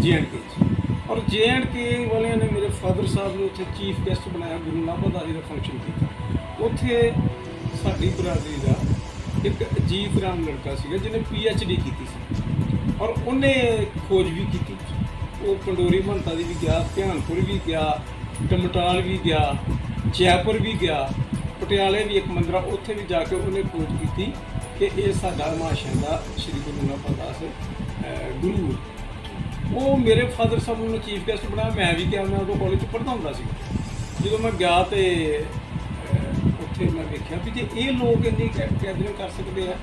JNK 'ਚ, ਔਰ JNK ਵਾਲਿਆਂ ਨੇ ਮੇਰੇ ਫਾਦਰ ਸਾਹਿਬ ਨੂੰ ਉੱਥੇ ਚੀਫ ਗੈਸਟ ਬਣਾਇਆ, ਗੁਰੂ ਨਾਨਕ ਦਾਸ ਜੀ ਦਾ ਫੰਕਸ਼ਨ ਕੀਤਾ। ਉੱਥੇ ਸਾਡੀ ਬਰਾਦਰੀ ਦਾ ਇੱਕ ਅਜੀਤ ਰਾਮ ਲੜਕਾ ਸੀਗਾ ਜਿਹਨੇ PhD ਕੀਤੀ ਸੀ, ਔਰ ਉਹਨੇ ਖੋਜ ਵੀ ਕੀਤੀ। ਉਹ ਪੰਡੋਰੀ ਮਹੰਤਾ ਦੀ ਵੀ ਗਿਆ, ਧਿਆਨਪੁਰ ਵੀ ਗਿਆ, ਡਮਟਾਲ ਵੀ ਗਿਆ, ਜੈਪੁਰ ਵੀ ਗਿਆ, ਪਟਿਆਲੇ ਵੀ ਇੱਕ ਮੰਦਿਰ ਆ, ਉੱਥੇ ਵੀ ਜਾ ਕੇ ਉਹਨੇ ਖੋਜ ਕੀਤੀ ਕਿ ਇਹ ਸਾਡਾ ਮਹਾਸ਼ਯ ਦਾ ਸ਼੍ਰੀ ਗੁਰੂ ਨਾਨਕ ਦਾਸ ਗੁਰੂ। ਉਹ ਮੇਰੇ ਫਾਦਰ ਸਾਹਿਬ ਨੂੰ ਚੀਫ ਗੈਸਟ ਬਣਾਇਆ। ਮੈਂ ਵੀ ਗਿਆ, ਮੈਂ ਉਦੋਂ ਕਾਲਜ 'ਚ ਪੜ੍ਹਦਾ ਹੁੰਦਾ ਸੀ। ਜਦੋਂ ਮੈਂ ਗਿਆ ਤੇ ਉੱਥੇ ਮੈਂ ਵੇਖਿਆ ਵੀ ਜੇ ਇਹ ਲੋਕ ਇੰਨੀ ਗੈਦਰਿੰਗ ਕਰ ਸਕਦੇ ਆ,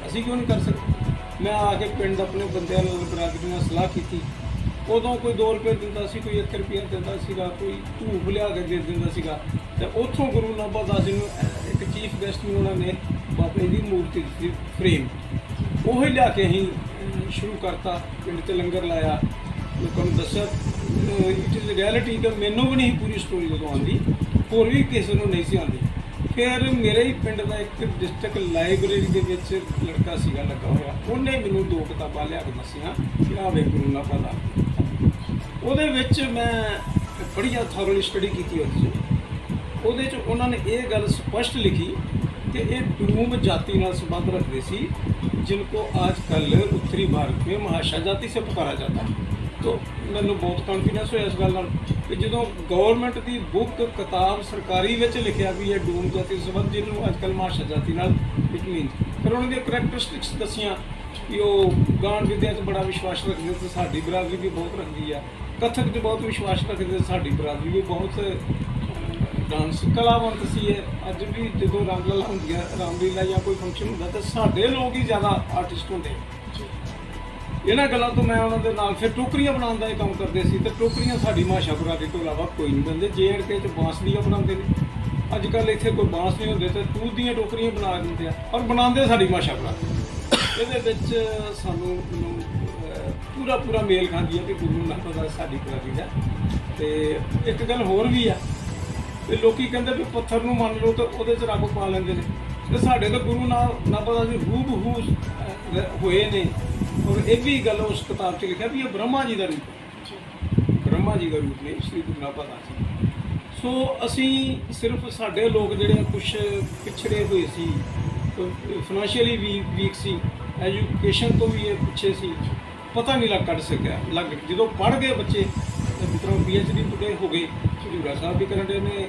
ਅਸੀਂ ਕਿਉਂ ਨਹੀਂ ਕਰ ਸਕਦੇ। ਮੈਂ ਆ ਕੇ ਪਿੰਡ ਆਪਣੇ ਬੰਦਿਆਂ ਨਾਲ, ਬਰਾਦਰੀ ਨਾਲ ਸਲਾਹ ਕੀਤੀ। ਉਦੋਂ ਕੋਈ 2 ਰੁਪਏ ਦਿੰਦਾ ਸੀ, ਕੋਈ 1 ਰੁਪਇਆ ਦਿੰਦਾ ਸੀਗਾ, ਕੋਈ ਧੂਪ ਲਿਆ ਕੇ ਦੇ ਦਿੰਦਾ ਸੀਗਾ। ਤੇ ਉੱਥੋਂ ਗੁਰੂ ਨਾਨਕ ਦਾਸ ਜੀ ਨੂੰ ਇੱਕ ਚੀਫ ਗੈਸਟ ਨੂੰ ਉਹਨਾਂ ਨੇ ਬਾਬੇ ਦੀ ਮੂਰਤੀ ਦਿੱਤੀ, ਫਰੇਮ, ਉਹ ਹੀ ਲਿਆ ਕੇ ਅਸੀਂ ਸ਼ੁਰੂ ਕਰਤਾ। ਪਿੰਡ 'ਚ ਲੰਗਰ ਲਾਇਆ, ਲੋਕਾਂ ਨੂੰ ਦੱਸਿਆ। ਇਟ ਇਜ਼ ਰਿਐਲਿਟੀ ਕਿ ਮੈਨੂੰ ਵੀ ਨਹੀਂ ਪੂਰੀ ਸਟੋਰੀ ਉਦੋਂ ਆਉਂਦੀ, ਹੋਰ ਵੀ ਕਿਸੇ ਨੂੰ ਨਹੀਂ ਸੀ ਆਉਂਦੀ। ਫਿਰ ਮੇਰੇ ਹੀ ਪਿੰਡ ਦਾ ਇੱਕ ਡਿਸਟ੍ਰਿਕਟ ਲਾਇਬ੍ਰੇਰੀ ਦੇ ਵਿੱਚ ਲੜਕਾ ਸੀਗਾ ਲੱਗਾ ਹੋਇਆ, ਉਹਨੇ ਮੈਨੂੰ 2 ਕਿਤਾਬਾਂ ਲਿਆ ਕੇ ਦੱਸੀਆਂ ਕਿ ਆਹ ਵੇਖ ਗੁਰੂ ਨਾਨਕ ਦਾਸ। ਉਹਦੇ ਵਿੱਚ ਮੈਂ ਬੜੀ ਥੋਰਲੀ ਸਟੱਡੀ ਕੀਤੀ ਉਹਦੇ 'ਚ ਉਹਨਾਂ ਨੇ ਇਹ ਗੱਲ ਸਪਸ਼ਟ ਲਿਖੀ कि ये डूम जाति नाल संबंध रखते सी जिनको आजकल उत्तरी भारत में महाशा जाति से पुकारा जाता है। तो मैंने बहुत कॉन्फिडेंस हो इस गल कि जो गवर्नमेंट की बुक किताब सरकारी लिखा भी है डूम जाति संबंध जिन्होंने आजकल महाशा जाति नाल इट मीन फिर उन्होंने करैक्टरिस्टिक्स दसियाँ कि वो गान विद्या बड़ा विश्वास रखते तो साड़ी बरादरी भी बहुत रखती है, कथक च बहुत विश्वास रखते साड़ी बरादरी भी बहुत डांस कलावंत सी है। अज भी जो रामलीला होंगे रामलीला या कोई फंक्शन होंगे तो साढ़े लोग ही ज़्यादा आर्टिस्ट होंगे। इन्होंने गलों तो मैं उन्होंने नाल फिर टोकरियां बनाने का काम करते सी तो टोकरियां साड़ी माशा बरादरी तो इलावा कोई नहीं बनते। JNK च बांस दियाँ बनाते हैं, अजकल इतने कोई बांस नहीं होंगे तो टूट दियाँ टोकरियां बना देंगे और बनाते साड़ी माशा बरादरी। ये सानू पूरा पूरा मेल खाती है कि गुरु नानक दा साड़ी बरादरी है। तो एक गल होर भी है ਤੇ ਲੋਕੀ ਕਹਿੰਦੇ ਵੀ ਪੱਥਰ ਨੂੰ ਮੰਨ ਲਓ ਤੇ ਉਹਦੇ 'ਚ ਰੱਬ ਪਾ ਲੈਂਦੇ ਨੇ ਤੇ ਸਾਡੇ ਤਾਂ ਗੁਰੂ ਨਾਨਕ ਦਾਸ ਜੀ ਹੂਬਹੂ ਹੋਏ ਨੇ। ਔਰ ਇਹ ਵੀ ਗੱਲ ਉਸ ਕਿਤਾਬ 'ਚ ਲਿਖਿਆ ਵੀ ਇਹ ਬ੍ਰਹਮਾ ਜੀ ਦਾ ਰੂਪ ਹੈ, ਬ੍ਰਹਮਾ ਜੀ ਦਾ ਰੂਪ ਨੇ ਸ਼੍ਰੀ ਗੁਰੂ ਨਾਨਕ ਦਾਸ ਜੀ। ਸੋ ਅਸੀਂ ਸਿਰਫ ਸਾਡੇ ਲੋਕ ਜਿਹੜੇ ਕੁਛ ਪਿਛੜੇ ਹੋਏ ਸੀ, ਫਾਈਨੈਂਸ਼ੀਅਲੀ ਵੀ ਵੀਕ ਸੀ, ਐਜੂਕੇਸ਼ਨ ਤੋਂ ਵੀ ਇਹ ਪਿੱਛੇ ਸੀ, ਪਤਾ ਨਹੀਂ ਕੱਢ ਸਕਿਆ। ਜਦੋਂ ਪੜ੍ਹ ਗਏ ਬੱਚੇ ਮਤਲਬ PhD ਪੂਰੇ ਹੋ ਗਏ, ਹਜ਼ੂਰਾ ਸਾਹਿਬ ਵੀ ਕਰਨ ਦੇ ਨੇ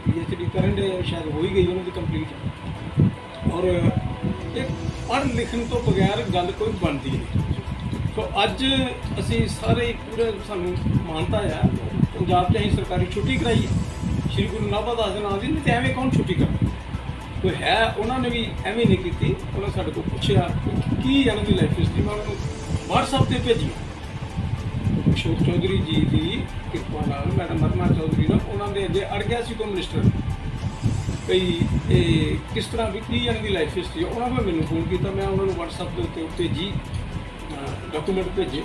PhD ਕਰਨ ਦੇ ਸ਼ਾਇਦ ਹੋ ਹੀ ਗਈ ਉਹਨਾਂ ਦੀ ਕੰਪਲੀਟ। ਔਰ ਇਹ ਪੜ੍ਹ ਲਿਖਣ ਤੋਂ ਬਗੈਰ ਗੱਲ ਕੋਈ ਬਣਦੀ ਨਹੀਂ। ਸੋ ਅੱਜ ਅਸੀਂ ਸਾਰੇ ਪੂਰੇ ਸਾਨੂੰ ਮਾਨਤਾ ਆ ਪੰਜਾਬ 'ਚ ਅਸੀਂ ਸਰਕਾਰੀ ਛੁੱਟੀ ਕਰਾਈ ਹੈ ਸ਼੍ਰੀ ਗੁਰੂ ਨਾਨਕ ਦਾਸ ਦੇ ਨਾਮ ਦੀ, ਨਹੀਂ ਤਾਂ ਐਵੇਂ ਕੌਣ ਛੁੱਟੀ ਕਰਦਾ ਕੋਈ ਹੈ। ਉਹਨਾਂ ਨੇ ਵੀ ਐਵੇਂ ਨਹੀਂ ਕੀਤੀ, ਉਹਨਾਂ ਸਾਡੇ ਕੋਲ ਪੁੱਛਿਆ ਕੀ ਇਹਨਾਂ ਦੀ ਲਾਈਫ ਹਿਸਟਰੀ, ਮੈਂ ਉਹਨਾਂ ਨੂੰ WhatsApp 'ਤੇ ਭੇਜੀ। ਅਸ਼ੋਕ ਚੌਧਰੀ ਜੀ ਦੀ ਕਿਰਪਾ ਨਾਲ ਮੈਡਮ ਅਰੁਣਾ ਚੌਧਰੀ ਨਾਲ ਉਹਨਾਂ ਦੇ ਅੱਗੇ ਅੜ ਗਿਆ ਸੀ ਕੋਈ ਮਿਨਿਸਟਰ ਭਈ ਇਹ ਕਿਸ ਤਰ੍ਹਾਂ ਵੀ ਕੀ ਇਹਨਾਂ ਦੀ ਲਾਈਫ ਹਿਸਟਰੀ। ਉਹਨਾਂ ਨੇ ਮੈਨੂੰ ਫੋਨ ਕੀਤਾ, ਮੈਂ ਉਹਨਾਂ ਨੂੰ WhatsApp ਦੇ ਉੱਤੇ ਭੇਜੀ, ਡਾਕੂਮੈਂਟ ਭੇਜੇ।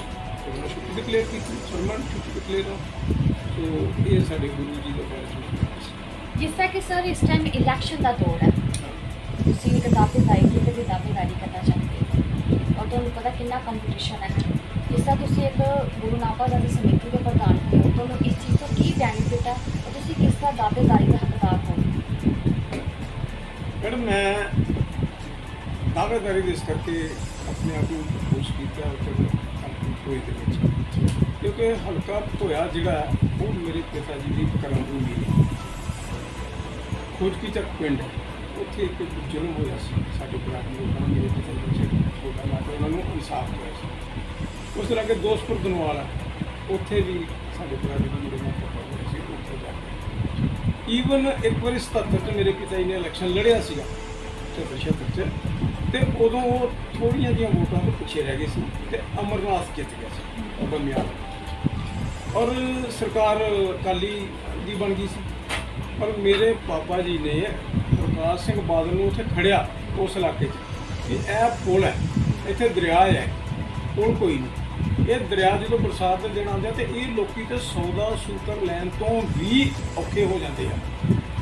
तो मैं छुट्टी डिक्लेयर की थी, परमानेंट छुट्टी डिक्लेयर हो। तो ये साढ़े गुरु जी का बारे जिस तरह कि सर इस टाइम इलैक्शन का दौर है, ਤੁਸੀਂ ਇੱਕ ਦਾਅਵੇਦਾਰੀ ਕਿਤੇ ਵੀ ਦਾਅਵੇਦਾਰੀ ਕਰਨਾ ਚਾਹੁੰਦੇ ਹੋ ਔਰ ਤੁਹਾਨੂੰ ਪਤਾ ਕਿੰਨਾ ਕੰਪੀਟੀਸ਼ਨ ਹੈ। ਜਿਸ ਤਰ੍ਹਾਂ ਤੁਸੀਂ ਇੱਕ ਗੁਰੂ ਨਾਨਕ ਦੇਵ ਸਮਿਤੀ ਦੇ ਪ੍ਰਧਾਨ ਹੋ, ਤੁਹਾਨੂੰ ਇਸ ਚੀਜ਼ ਤੋਂ ਕੀ ਬੈਨੀਫਿਟ ਹੈ ਔਰ ਤੁਸੀਂ ਕਿਸ ਤਰ੍ਹਾਂ ਦਾਅਵੇਦਾਰੀ ਦਾ ਹੱਕਦਾਰ ਹੋ? मैडम मैं दावेदारी इस करके अपने आप को खुश किया अपनी कोई क्योंकि हल्का धोया जोड़ा वो मेरे पिता जी की कर्म भूमि है। खोज की चक पिंड उत्थे एक जुर्म होया साडे पुराने लोगों ने मेरे पिता जी छोटा ला के उन्होंने इंसाफ होया उस तरह के दोस्तपुर दनवाल उत्थे भी साडे पुराने मेरे मां पापा होए सी उत्थे जाके ईवन एक बार 77 मेरे पिता जी ने इलैक्शन लड़िया सीगा 76 ते उदों वो थोड़ियां जिहियां वोटां तो पिछे रह गए सी ते अमरनाथ जित गया सी बमियाल और सरकार अकाली दी बन गई सी। पर मेरे पापा जी ने प्रकाश सिंह बादल नूं उत्थे खड़िया उस इलाके कि यह पुल है इत्थे दरिया है पुल कोई नहीं ये दरिया जो बरसात के दिन आते तो ये लोग तो सौदा सूतर लैन तो भी औखे हो जाते हैं।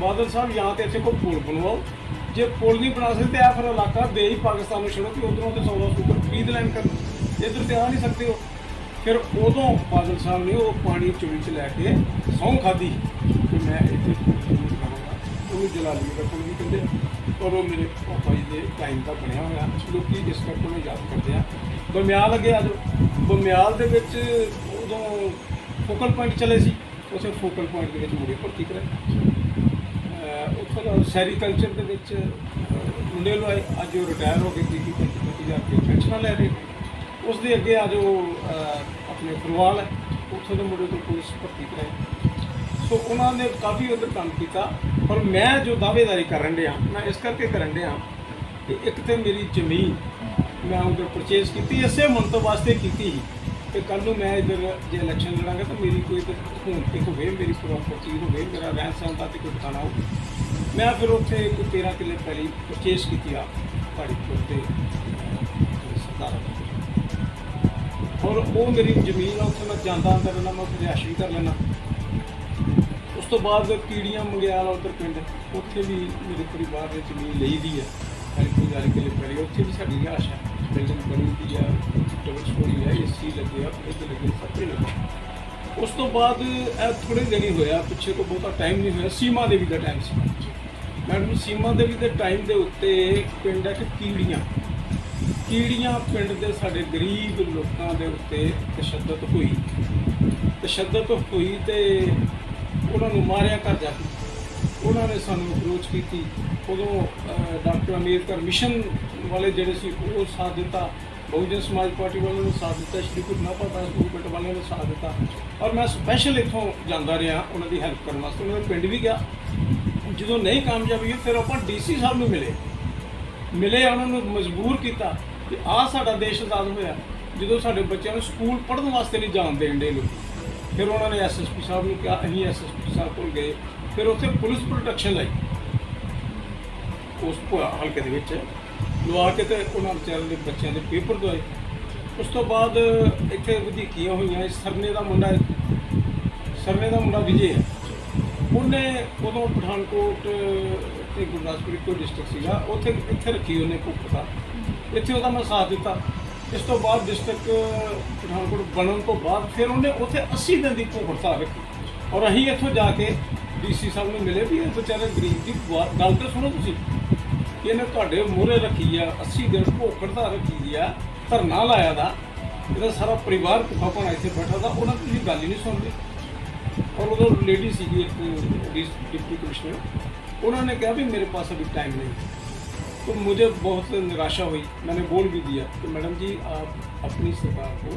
बादल साहब यहाँ तो इतने कोई पुल बनवाओ, जो पुल नहीं बना सकते आ फिर इलाका दे ही पाकिस्तान में छोड़ो कि उधरों तो सौदा सूतर खरीद लैन कर इधर तो आ नहीं सकते हो। फिर उदों बादल साहब ने वो पानी चोरी च लैके सौं खाधी कि मैं इतने वो जलाली का पुल भी कहते और वो मेरे पापा जी के टाइम का बनया हुआ लोग इस करके उन्हें याद करते हैं। बमियाल अगे आ जाओ, बमियाल दे विच उदों फोकल पॉइंट चले सी उसे फोकल पॉइंट के मुड़े भर्ती कराए उत्थों का सैरीकल्चर के मुंडे लोआए अज वो रिटायर हो गए 30-35 हज़ार रुपये पेंशन लै रहे। उसके अगे आ जो अपने फरवाल है उत्थों के मुंडे तो पुलिस भर्ती कराई। सो उन्होंने काफ़ी उधर काम किया। पर मैं जो दावेदारी करन दिया मैं इस करके करन दिया कि एक तो मेरी जमीन मैं उधर परचेज की इसे मंतव वास्ते की कि कल को मैं इधर जो इलैक्शन लड़ांगा तो मेरी कोई हुकूमत हो मेरी प्रॉपर्टी हो मेरा रहन सहन का कोई ठिकाना हो। मैं फिर उत्थे कोई 13 किले पहली परचेज की पहाड़ी उत्ते सरकार और वो मेरी जमीन है उत्थे मैं जाता अंदर रहना मैं रिहायश भी कर लेना। उस तो बाद कीड़ियाँ मंगयाल उधर पिंड उत्थे भी मेरे परिवार ने जमीन ली दी है 40 किले पहली उत्थे भी साडी रिहायश है बिल्डिंग बनी हुई है डबल स्टोरी है एसी लगे इधर लगे सब कुछ लगा। उस तो बाद थोड़े दिन ही होया पिछे को बहुत टाइम नहीं होया सीमा देवी का टाइम से मैडम सीमा देवी के टाइम के उत्ते पिंड है कि कीड़ियाँ पिंड के साढ़े गरीब लोगों के उत्ते तशद्दद हुई तो उन्होंने मारिया घर जाके उन्होंने सानू अप्रोच की उदों डॉक्टर अंबेडकर मिशन वाले जोड़े सी वो साथ दिता बहुजन समाज पार्टी वालों ने साथ दिता श्री गुरु नानक दास मूवमेंट वालों ने साथ दिता और मैं स्पैशल इतों जाता रहा उन्होंने हेल्प करने वास्ते उन्होंने पिंड भी गया जो नहीं कामयाबी हुई फिर आप DC साहब में मिले उन्होंने मजबूर किया कि आ साडा देश आज़ाद होया जो साडे बच्चों स्कूल पढ़ने वास्ते नहीं जान देन दे लोग। फिर उन्होंने SSP साहब ने कहा अं SSP साहब को गए फिर उत्थे पुलिस प्रोटेक्शन लाई उस हल्के लवा के तो उन्होंने बेचारे के बच्चों के पेपर दवाए। उस तो बाद इतने वधीकियाँ हुई सरने का मुंडा विजय है उन्हें उदों पठानकोट गुरदासपुर एक डिस्ट्रिक्ट सीगा उत्थे इत्थे रखी उन्हें भुखता इत्थे उहदा मैं साथ दिता। इस तो बाद डिस्ट्रिक्ट पठानकोट बनने तो बाद फिर उन्हें उत्थे 80 दिन की भुख हड़ताल रखी और असीं इत्थों जाके DC साहब ने मिले भी बेचारे गरीब की गल तो सुनो तुसीं कि इन्हें तुहाडे मूहरे रखी है 80 दिन भुख हड़ताल रखी है धरना लाया था इहदा सारा परिवार भुखा भाणा इत्थे बैठा था उन्होंने तुसीं गल ही नहीं सुनते। और उदों लेडी सी एक डिप्टी कमिश्नर उन्होंने कहा भी मेरे पास अभी टाइम नहीं तो मुझे बहुत निराशा हुई। मैंने बोल भी दिया कि मैडम जी आप अपनी सरकार को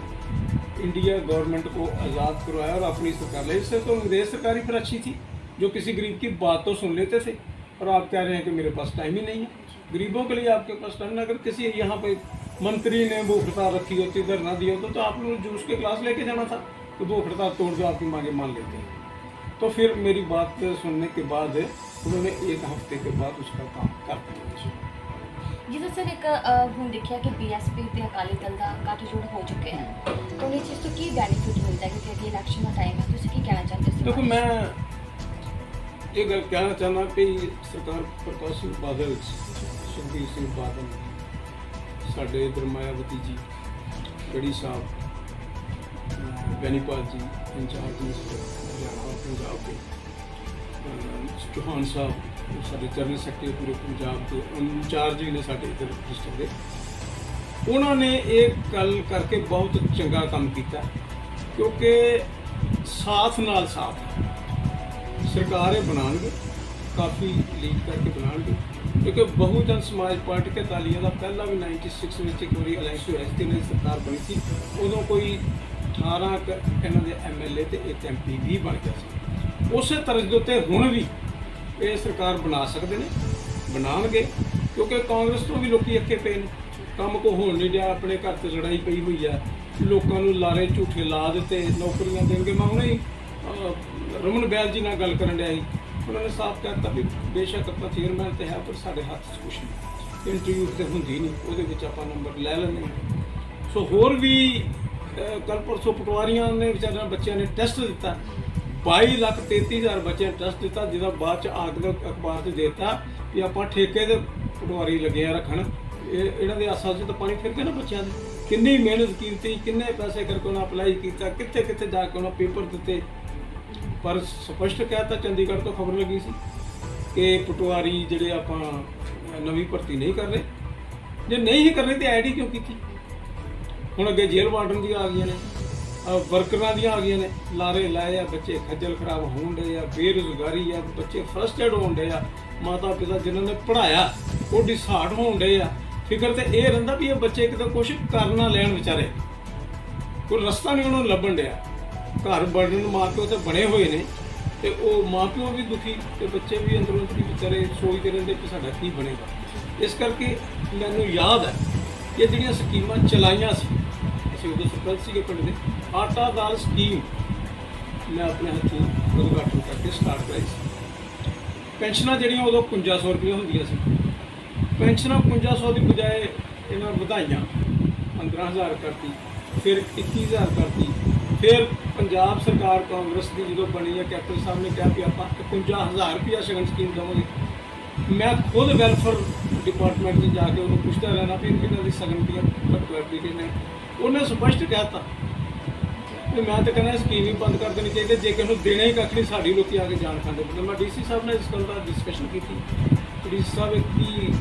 इंडिया गवर्नमेंट को आज़ाद करवाया और अपनी सरकार ले इससे तो अंग्रेज सरकार ही फिर अच्छी थी जो किसी गरीब की बात तो सुन लेते थे और आप कह रहे हैं कि मेरे पास टाइम ही नहीं है। गरीबों के लिए आपके पास टाइम नहीं। अगर किसी यहाँ पे मंत्री ने भूख हड़ताल रखी होती धरना दिया होता तो आप लोग जूस के गिलास लेके जाना था तो भूख हड़ताल तोड़ दो आपकी मांगे मान लेते हैं। तो फिर मेरी बात सुनने के बाद उन्होंने 1 हफ्ते के बाद उसका काम कर दिया। ਜਿਵੇਂ ਸਰ ਇੱਕ ਹੁਣ ਦੇਖਿਆ ਕਿ ਬੀਐਸਪੀ ਤੇ ਅਕਾਲੀ ਦਲ ਦਾ ਗੱਠਜੋੜ ਹੋ ਚੁੱਕਿਆ ਹੈ ਤਾਂ ਉਹਨੇ ਚੀਜ਼ ਤੋਂ ਕੀ ਬੈਨੀਫਿਟ ਮਿਲਦਾ ਹੈ ਕਿਉਂਕਿ ਅੱਗੇ ਇਲੈਕਸ਼ਨ ਦਾ ਟਾਈਮ ਹੈ, ਤੁਸੀਂ ਕੀ ਕਹਿਣਾ ਚਾਹੁੰਦੇ ਹੋ? ਦੇਖੋ ਮੈਂ ਇਹ ਗੱਲ ਕਹਿਣਾ ਚਾਹੁੰਦਾ ਕਿ ਸਰਕਾਰ ਪ੍ਰਕਾਸ਼ ਸਿੰਘ ਬਾਦਲ, ਸੁਖਬੀਰ ਸਿੰਘ ਬਾਦਲ, ਸਾਡੇ ਇੱਧਰ ਮਾਇਆਵਤੀ ਜੀ, ਗੜੀ ਸਾਹਿਬ, ਬੈਨੀਪਾਲ ਜੀ ਇੰਚਾਰਜ ਹਰਿਆਣਾ ਪੰਜਾਬ ਦੇ, ਚੌਹਾਨ ਸਾਹਿਬ ਸਾਡੇ ਜਨਰਲ ਸੈਕਟਰੀ ਪੂਰੇ ਪੰਜਾਬ ਦੇ ਇੰਚਾਰਜ ਵੀ ਨੇ ਸਾਡੇ ਇੱਧਰ ਡਿਸਟ੍ਰਿਕਟ ਦੇ, ਉਹਨਾਂ ਨੇ ਇਹ ਗੱਲ ਕਰਕੇ ਬਹੁਤ ਚੰਗਾ ਕੰਮ ਕੀਤਾ ਕਿਉਂਕਿ ਸਾਥ ਨਾਲ ਸਾਥ ਸਰਕਾਰ ਇਹ ਬਣਾਉਣਗੇ, ਕਾਫੀ ਲੀਡ ਕਰਕੇ ਬਣਾਉਣਗੇ ਕਿਉਂਕਿ ਬਹੁਜਨ ਸਮਾਜ ਪਾਰਟੀ ਕੇ ਅਕਾਲੀਆਂ ਦਾ ਪਹਿਲਾਂ ਵੀ 96 ਵਿੱਚ ਇੱਕ ਵਾਰੀ ਅਲਾਈਅੰਸ ਹੋਇਆ ਸੀ ਤੇ ਇਹਨਾਂ ਦੀ ਸਰਕਾਰ ਬਣੀ ਸੀ, ਉਦੋਂ ਕੋਈ 18 ਇਹਨਾਂ ਦੇ ਐਮਐਲਏ ਤੇ ਇੱਕ ਐਮਪੀ ਵੀ ਬਣ ਗਿਆ ਸੀ। ਉਸੇ ਤਰ੍ਹਾਂ ਦੇ ਉੱਤੇ ਹੁਣ ਵੀ ਇਹ ਸਰਕਾਰ ਬਣਾ ਸਕਦੇ ਨੇ, ਬਣਾਉਣਗੇ ਕਿਉਂਕਿ ਕਾਂਗਰਸ ਤੋਂ ਵੀ ਲੋਕੀ ਅੱਕੇ ਪਏ ਨੇ, ਕੰਮ ਕੋ ਹੋਣ ਨਹੀਂ ਰਿਹਾ, ਆਪਣੇ ਘਰ 'ਤੇ ਲੜਾਈ ਪਈ ਹੋਈ ਆ, ਲੋਕਾਂ ਨੂੰ ਲਾਰੇ ਝੂਠੇ ਲਾ ਦਿੱਤੇ, ਨੌਕਰੀਆਂ ਦੇਣਗੇ। ਮੈਂ ਹੁਣੇ ਹੀ ਰਮਨ ਬੈਲ ਜੀ ਨਾਲ ਗੱਲ ਕਰਨ ਡਿਆ ਸੀ, ਉਹਨਾਂ ਨੇ ਸਾਫ਼ ਕਹਿ ਦਿੱਤਾ ਵੀ ਬੇਸ਼ੱਕ ਆਪਾਂ ਚੇਅਰਮੈਨ ਤੇ ਹੈ ਪਰ ਸਾਡੇ ਹੱਥ 'ਚ ਕੁਛ ਨਹੀਂ, ਇੰਟਰਵਿਊ ਤੇ ਹੁੰਦੀ ਨਹੀਂ, ਉਹਦੇ ਵਿੱਚ ਆਪਾਂ ਨੰਬਰ ਲੈ ਲੈਂਦੇ ਹਾਂ। ਸੋ ਹੋਰ ਵੀ ਕੱਲ੍ਹ ਪਰਸੋਂ ਪਟਵਾਰੀਆਂ ਨੇ ਵਿਚਾਰਿਆਂ ਬੱਚਿਆਂ ਨੇ ਟੈਸਟ ਦਿੱਤਾ, 22,33,000 ਬੱਚਿਆਂ ਨੇ ਟੈਸਟ ਦਿੱਤਾ, ਜਿਹਦਾ ਬਾਅਦ 'ਚ ਆਖਰ ਅਖਬਾਰ 'ਤੇ ਦੇ ਦਿੱਤਾ ਵੀ ਆਪਾਂ ਠੇਕੇ ਦੇ ਪਟਵਾਰੀ ਲੱਗੇ ਆ ਰੱਖਣ, ਇਹਨਾਂ ਦੇ ਆਸਾਂ 'ਚ ਤਾਂ ਪਾਣੀ ਫਿਰ ਗਿਆ ਨਾ ਬੱਚਿਆਂ ਦੇ। ਕਿੰਨੀ ਮਿਹਨਤ ਕੀਤੀ, ਕਿੰਨੇ ਪੈਸੇ ਕਰਕੇ ਉਹਨਾਂ ਅਪਲਾਈ ਕੀਤਾ, ਕਿੱਥੇ ਕਿੱਥੇ ਜਾ ਕੇ ਉਹਨਾਂ ਪੇਪਰ ਦਿੱਤੇ, ਪਰ ਸਪਸ਼ਟ ਕਹਿਤਾ ਚੰਡੀਗੜ੍ਹ ਤੋਂ ਖਬਰ ਲੱਗੀ ਸੀ ਕਿ ਪਟਵਾਰੀ ਜਿਹੜੇ ਆਪਾਂ ਨਵੀਂ ਭਰਤੀ ਨਹੀਂ ਕਰ ਰਹੇ, ਜੇ ਨਹੀਂ ਹੀ ਕਰ ਰਹੇ ਤੇ ਆਈਡੀ ਕਿਉਂ ਕੀਤੀ? ਹੁਣ ਅੱਗੇ ਜੇਲ੍ਹ ਵਾਰਡਨ ਦੀਆਂ ਆ ਗਈਆਂ ਨੇ, ਵਰਕਰਾਂ ਦੀਆਂ ਆ ਗਈਆਂ ਨੇ, ਲਾਰੇ ਲਾਏ ਆ, ਬੱਚੇ ਖੱਜਲ ਖਰਾਬ ਹੋਣ ਡੇ ਆ, ਬੇਰੁਜ਼ਗਾਰੀ ਆ, ਬੱਚੇ ਫਰਸਟ੍ਰੇਟ ਹੋਣ ਡੇ ਆ, ਮਾਤਾ ਪਿਤਾ ਜਿਨ੍ਹਾਂ ਨੇ ਪੜ੍ਹਾਇਆ ਉਹ ਡਿਸਾਰਟ ਹੋਣ ਡੇ ਆ। ਫਿਕਰ ਤੇ ਇਹ ਰਹਿੰਦਾ ਵੀ ਇਹ ਬੱਚੇ ਕਿਤੇ ਕੁਛ ਕਰ ਨਾ ਲੈਣ ਵਿਚਾਰੇ, ਕੋਈ ਰਸਤਾ ਨਹੀਂ ਉਹਨਾਂ ਨੂੰ ਲੱਭਣ ਡਿਆ। ਘਰ ਬਣਨ ਮਾਂ ਪਿਓ ਤੇ ਬਣੇ ਹੋਏ ਨੇ ਤੇ ਉਹ ਮਾਂ ਪਿਓ ਵੀ ਦੁਖੀ ਤੇ ਬੱਚੇ ਵੀ ਅੰਦਰੋਂ ਅੰਦਰੀ ਵਿਚਾਰੇ ਸੋਚਦੇ ਰਹਿੰਦੇ ਕਿ ਸਾਡਾ ਕੀ ਬਣੇਗਾ। ਇਸ ਕਰਕੇ ਮੈਨੂੰ ਯਾਦ ਹੈ ਕਿ ਜਿਹੜੀਆਂ ਸਕੀਮਾਂ ਚਲਾਈਆਂ ਸੀ, ਅਸੀਂ ਉਦੋਂ ਸਰਪੰਚ ਸੀਗੇ ਪਿੰਡ ਦੇ, ਆਟਾ ਦਾਲ ਸਕੀਮ ਮੈਂ ਆਪਣੇ ਹੱਥੀਂ ਉਦਘਾਟਨ ਕਰਕੇ ਸਟਾਰਟ ਕਰਾਈ ਸੀ। ਪੈਨਸ਼ਨਾਂ ਜਿਹੜੀਆਂ ਉਦੋਂ 5500 ਰੁਪਏ ਹੁੰਦੀਆਂ ਸੀ, ਪੈਨਸ਼ਨਾਂ 5500 ਦੀ ਬਜਾਏ ਇਹਨਾਂ ਵਧਾਈਆਂ 15,000 ਕਰਤੀ, ਫਿਰ 21,000 ਕਰਤੀ। ਫਿਰ ਪੰਜਾਬ ਸਰਕਾਰ ਕਾਂਗਰਸ ਦੀ ਜਦੋਂ ਬਣੀ ਹੈ, ਕੈਪਟਨ ਸਾਹਿਬ ਨੇ ਕਿਹਾ ਕਿ ਆਪਾਂ 51,000 ਰੁਪਇਆ ਸ਼ਗਨ ਸਕੀਮ ਦੇਵਾਂਗੇ। ਮੈਂ ਖੁਦ ਵੈਲਫੇਅਰ ਡਿਪਾਰਟਮੈਂਟ 'ਚ ਜਾ ਕੇ ਉਹਨੂੰ ਪੁੱਛਦਾ ਰਹਿਣਾ ਵੀ ਇਹਨਾਂ ਦੀ ਸ਼ਗਨ ਦੀਆਂ ਐਪਲੀਕੇਸ਼ਨ ਹੈ, ਉਹਨੇ ਸਪਸ਼ਟ ਕਹਿ ਦਿੱਤਾ ਵੀ ਮੈਂ ਤਾਂ ਕਹਿੰਦਾ ਸਕੀਮ ਹੀ ਬੰਦ ਕਰ ਦੇਣੀ ਚਾਹੀਦੀ, ਜੇ ਕਿਸੇ ਨੂੰ ਦੇਣਾ ਹੀ ਕੱਖ ਨਹੀਂ ਸਾਡੀ ਲੋਕੀ ਆ ਕੇ ਜਾਣ ਖਾਂਦੇ। ਮਤਲਬ ਮੈਂ ਡੀਸੀ ਸਾਹਿਬ ਨਾਲ ਇਸ ਗੱਲ ਦਾ ਡਿਸਕਸ਼ਨ ਕੀਤੀ, ਡੀਸੀ ਸਾਹਿਬ ਕੀ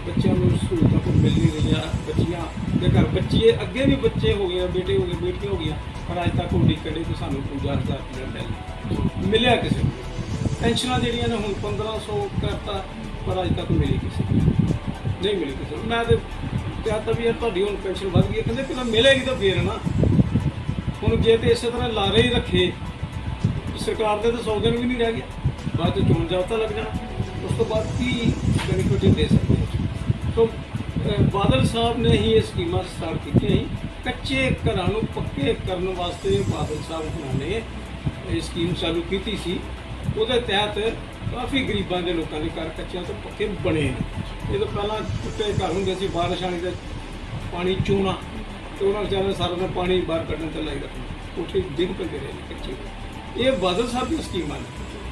ਬੱਚਿਆਂ ਨੂੰ ਸਹੂਲਤਾਂ ਕੋਈ ਮਿਲ ਨਹੀਂ ਰਹੀਆਂ, ਬੱਚੀਆਂ ਦੇ ਘਰ ਬੱਚੇ ਅੱਗੇ ਵੀ ਬੱਚੇ ਹੋ ਗਏ, ਬੇਟੇ ਹੋ ਗਏ, ਬੇਟੀਆਂ ਹੋ ਗਈਆਂ, ਪਰ ਅੱਜ ਤੱਕ ਉਹ ਨਿਕਲੇ ਕਿ ਸਾਨੂੰ 50,000 ਰੁਪਇਆ ਮਿਲਿਆ ਕਿਸੇ ਨੂੰ। ਪੈਨਸ਼ਨਾਂ ਜਿਹੜੀਆਂ ਨੇ ਹੁਣ 1500 ਕਰਤਾ, ਪਰ ਅੱਜ ਤੱਕ ਮਿਲੀ ਕਿਸੇ ਨੂੰ ਨਹੀਂ, ਮਿਲੀ ਕਿਸੇ ਨੂੰ। ਮੈਂ ਤਾਂ ਕਹਿਤਾ ਵੀ ਯਾਰ ਤੁਹਾਡੀ ਹੁਣ ਪੈਨਸ਼ਨ ਵੱਧ ਗਈ, ਕਹਿੰਦੇ ਪਹਿਲਾਂ ਮਿਲੇਗੀ ਤਾਂ ਫੇਰ ਨਾ। ਹੁਣ ਜੇ ਤੇ ਇਸੇ ਤਰ੍ਹਾਂ ਲਾਰੇ ਹੀ ਰੱਖੇ, ਸਰਕਾਰ ਦੇ ਤਾਂ 100 ਦਿਨ ਵੀ ਨਹੀਂ ਰਹਿ ਗਿਆ, ਬਾਅਦ 'ਚ ਚੋਣ ਜਾਬਤਾ ਲੱਗ ਜਾਣਾ, ਉਸ ਤੋਂ ਬਾਅਦ ਕੀ ਬੈਨੀਫਿਟ ਦੇ ਸਕਦੇ। ਸੋ ਬਾਦਲ ਸਾਹਿਬ ਨੇ ਹੀ ਇਹ ਸਕੀਮਾਂ ਸਟਾਰਟ ਕੀਤੀਆਂ ਸੀ, ਕੱਚੇ ਘਰਾਂ ਨੂੰ ਪੱਕੇ ਕਰਨ ਵਾਸਤੇ ਬਾਦਲ ਸਾਹਿਬ ਉਹਨਾਂ ਨੇ ਇਹ ਸਕੀਮ ਚਾਲੂ ਕੀਤੀ ਸੀ। ਉਹਦੇ ਤਹਿਤ ਕਾਫੀ ਗਰੀਬਾਂ ਦੇ ਲੋਕਾਂ ਦੇ ਘਰ ਕੱਚਿਆਂ ਤੋਂ ਪੱਕੇ ਬਣੇ ਨੇ। ਇਹ ਤੋਂ ਪਹਿਲਾਂ ਟੁੱਟੇ ਘਰ ਹੁੰਦੇ ਸੀ, ਬਾਰਿਸ਼ ਆਉਣੀ ਤੇ ਪਾਣੀ ਚੋਣਾ ਤੇ ਉਹਨਾਂ ਵਿਚਾਰਿਆਂ ਨੇ ਸਾਰਾ ਦਿਨ ਪਾਣੀ ਬਾਹਰ ਕੱਢਣ ਤੇ ਲਾਈ ਰੱਖਣਾ, ਉੱਥੇ ਡਿੱਗ ਪੈਂਦੇ ਰਹੇ ਨੇ ਕੱਚੇ। ਇਹ ਬਾਦਲ ਸਾਹਿਬ ਦੀ ਸਕੀਮਾਂ ਨੇ,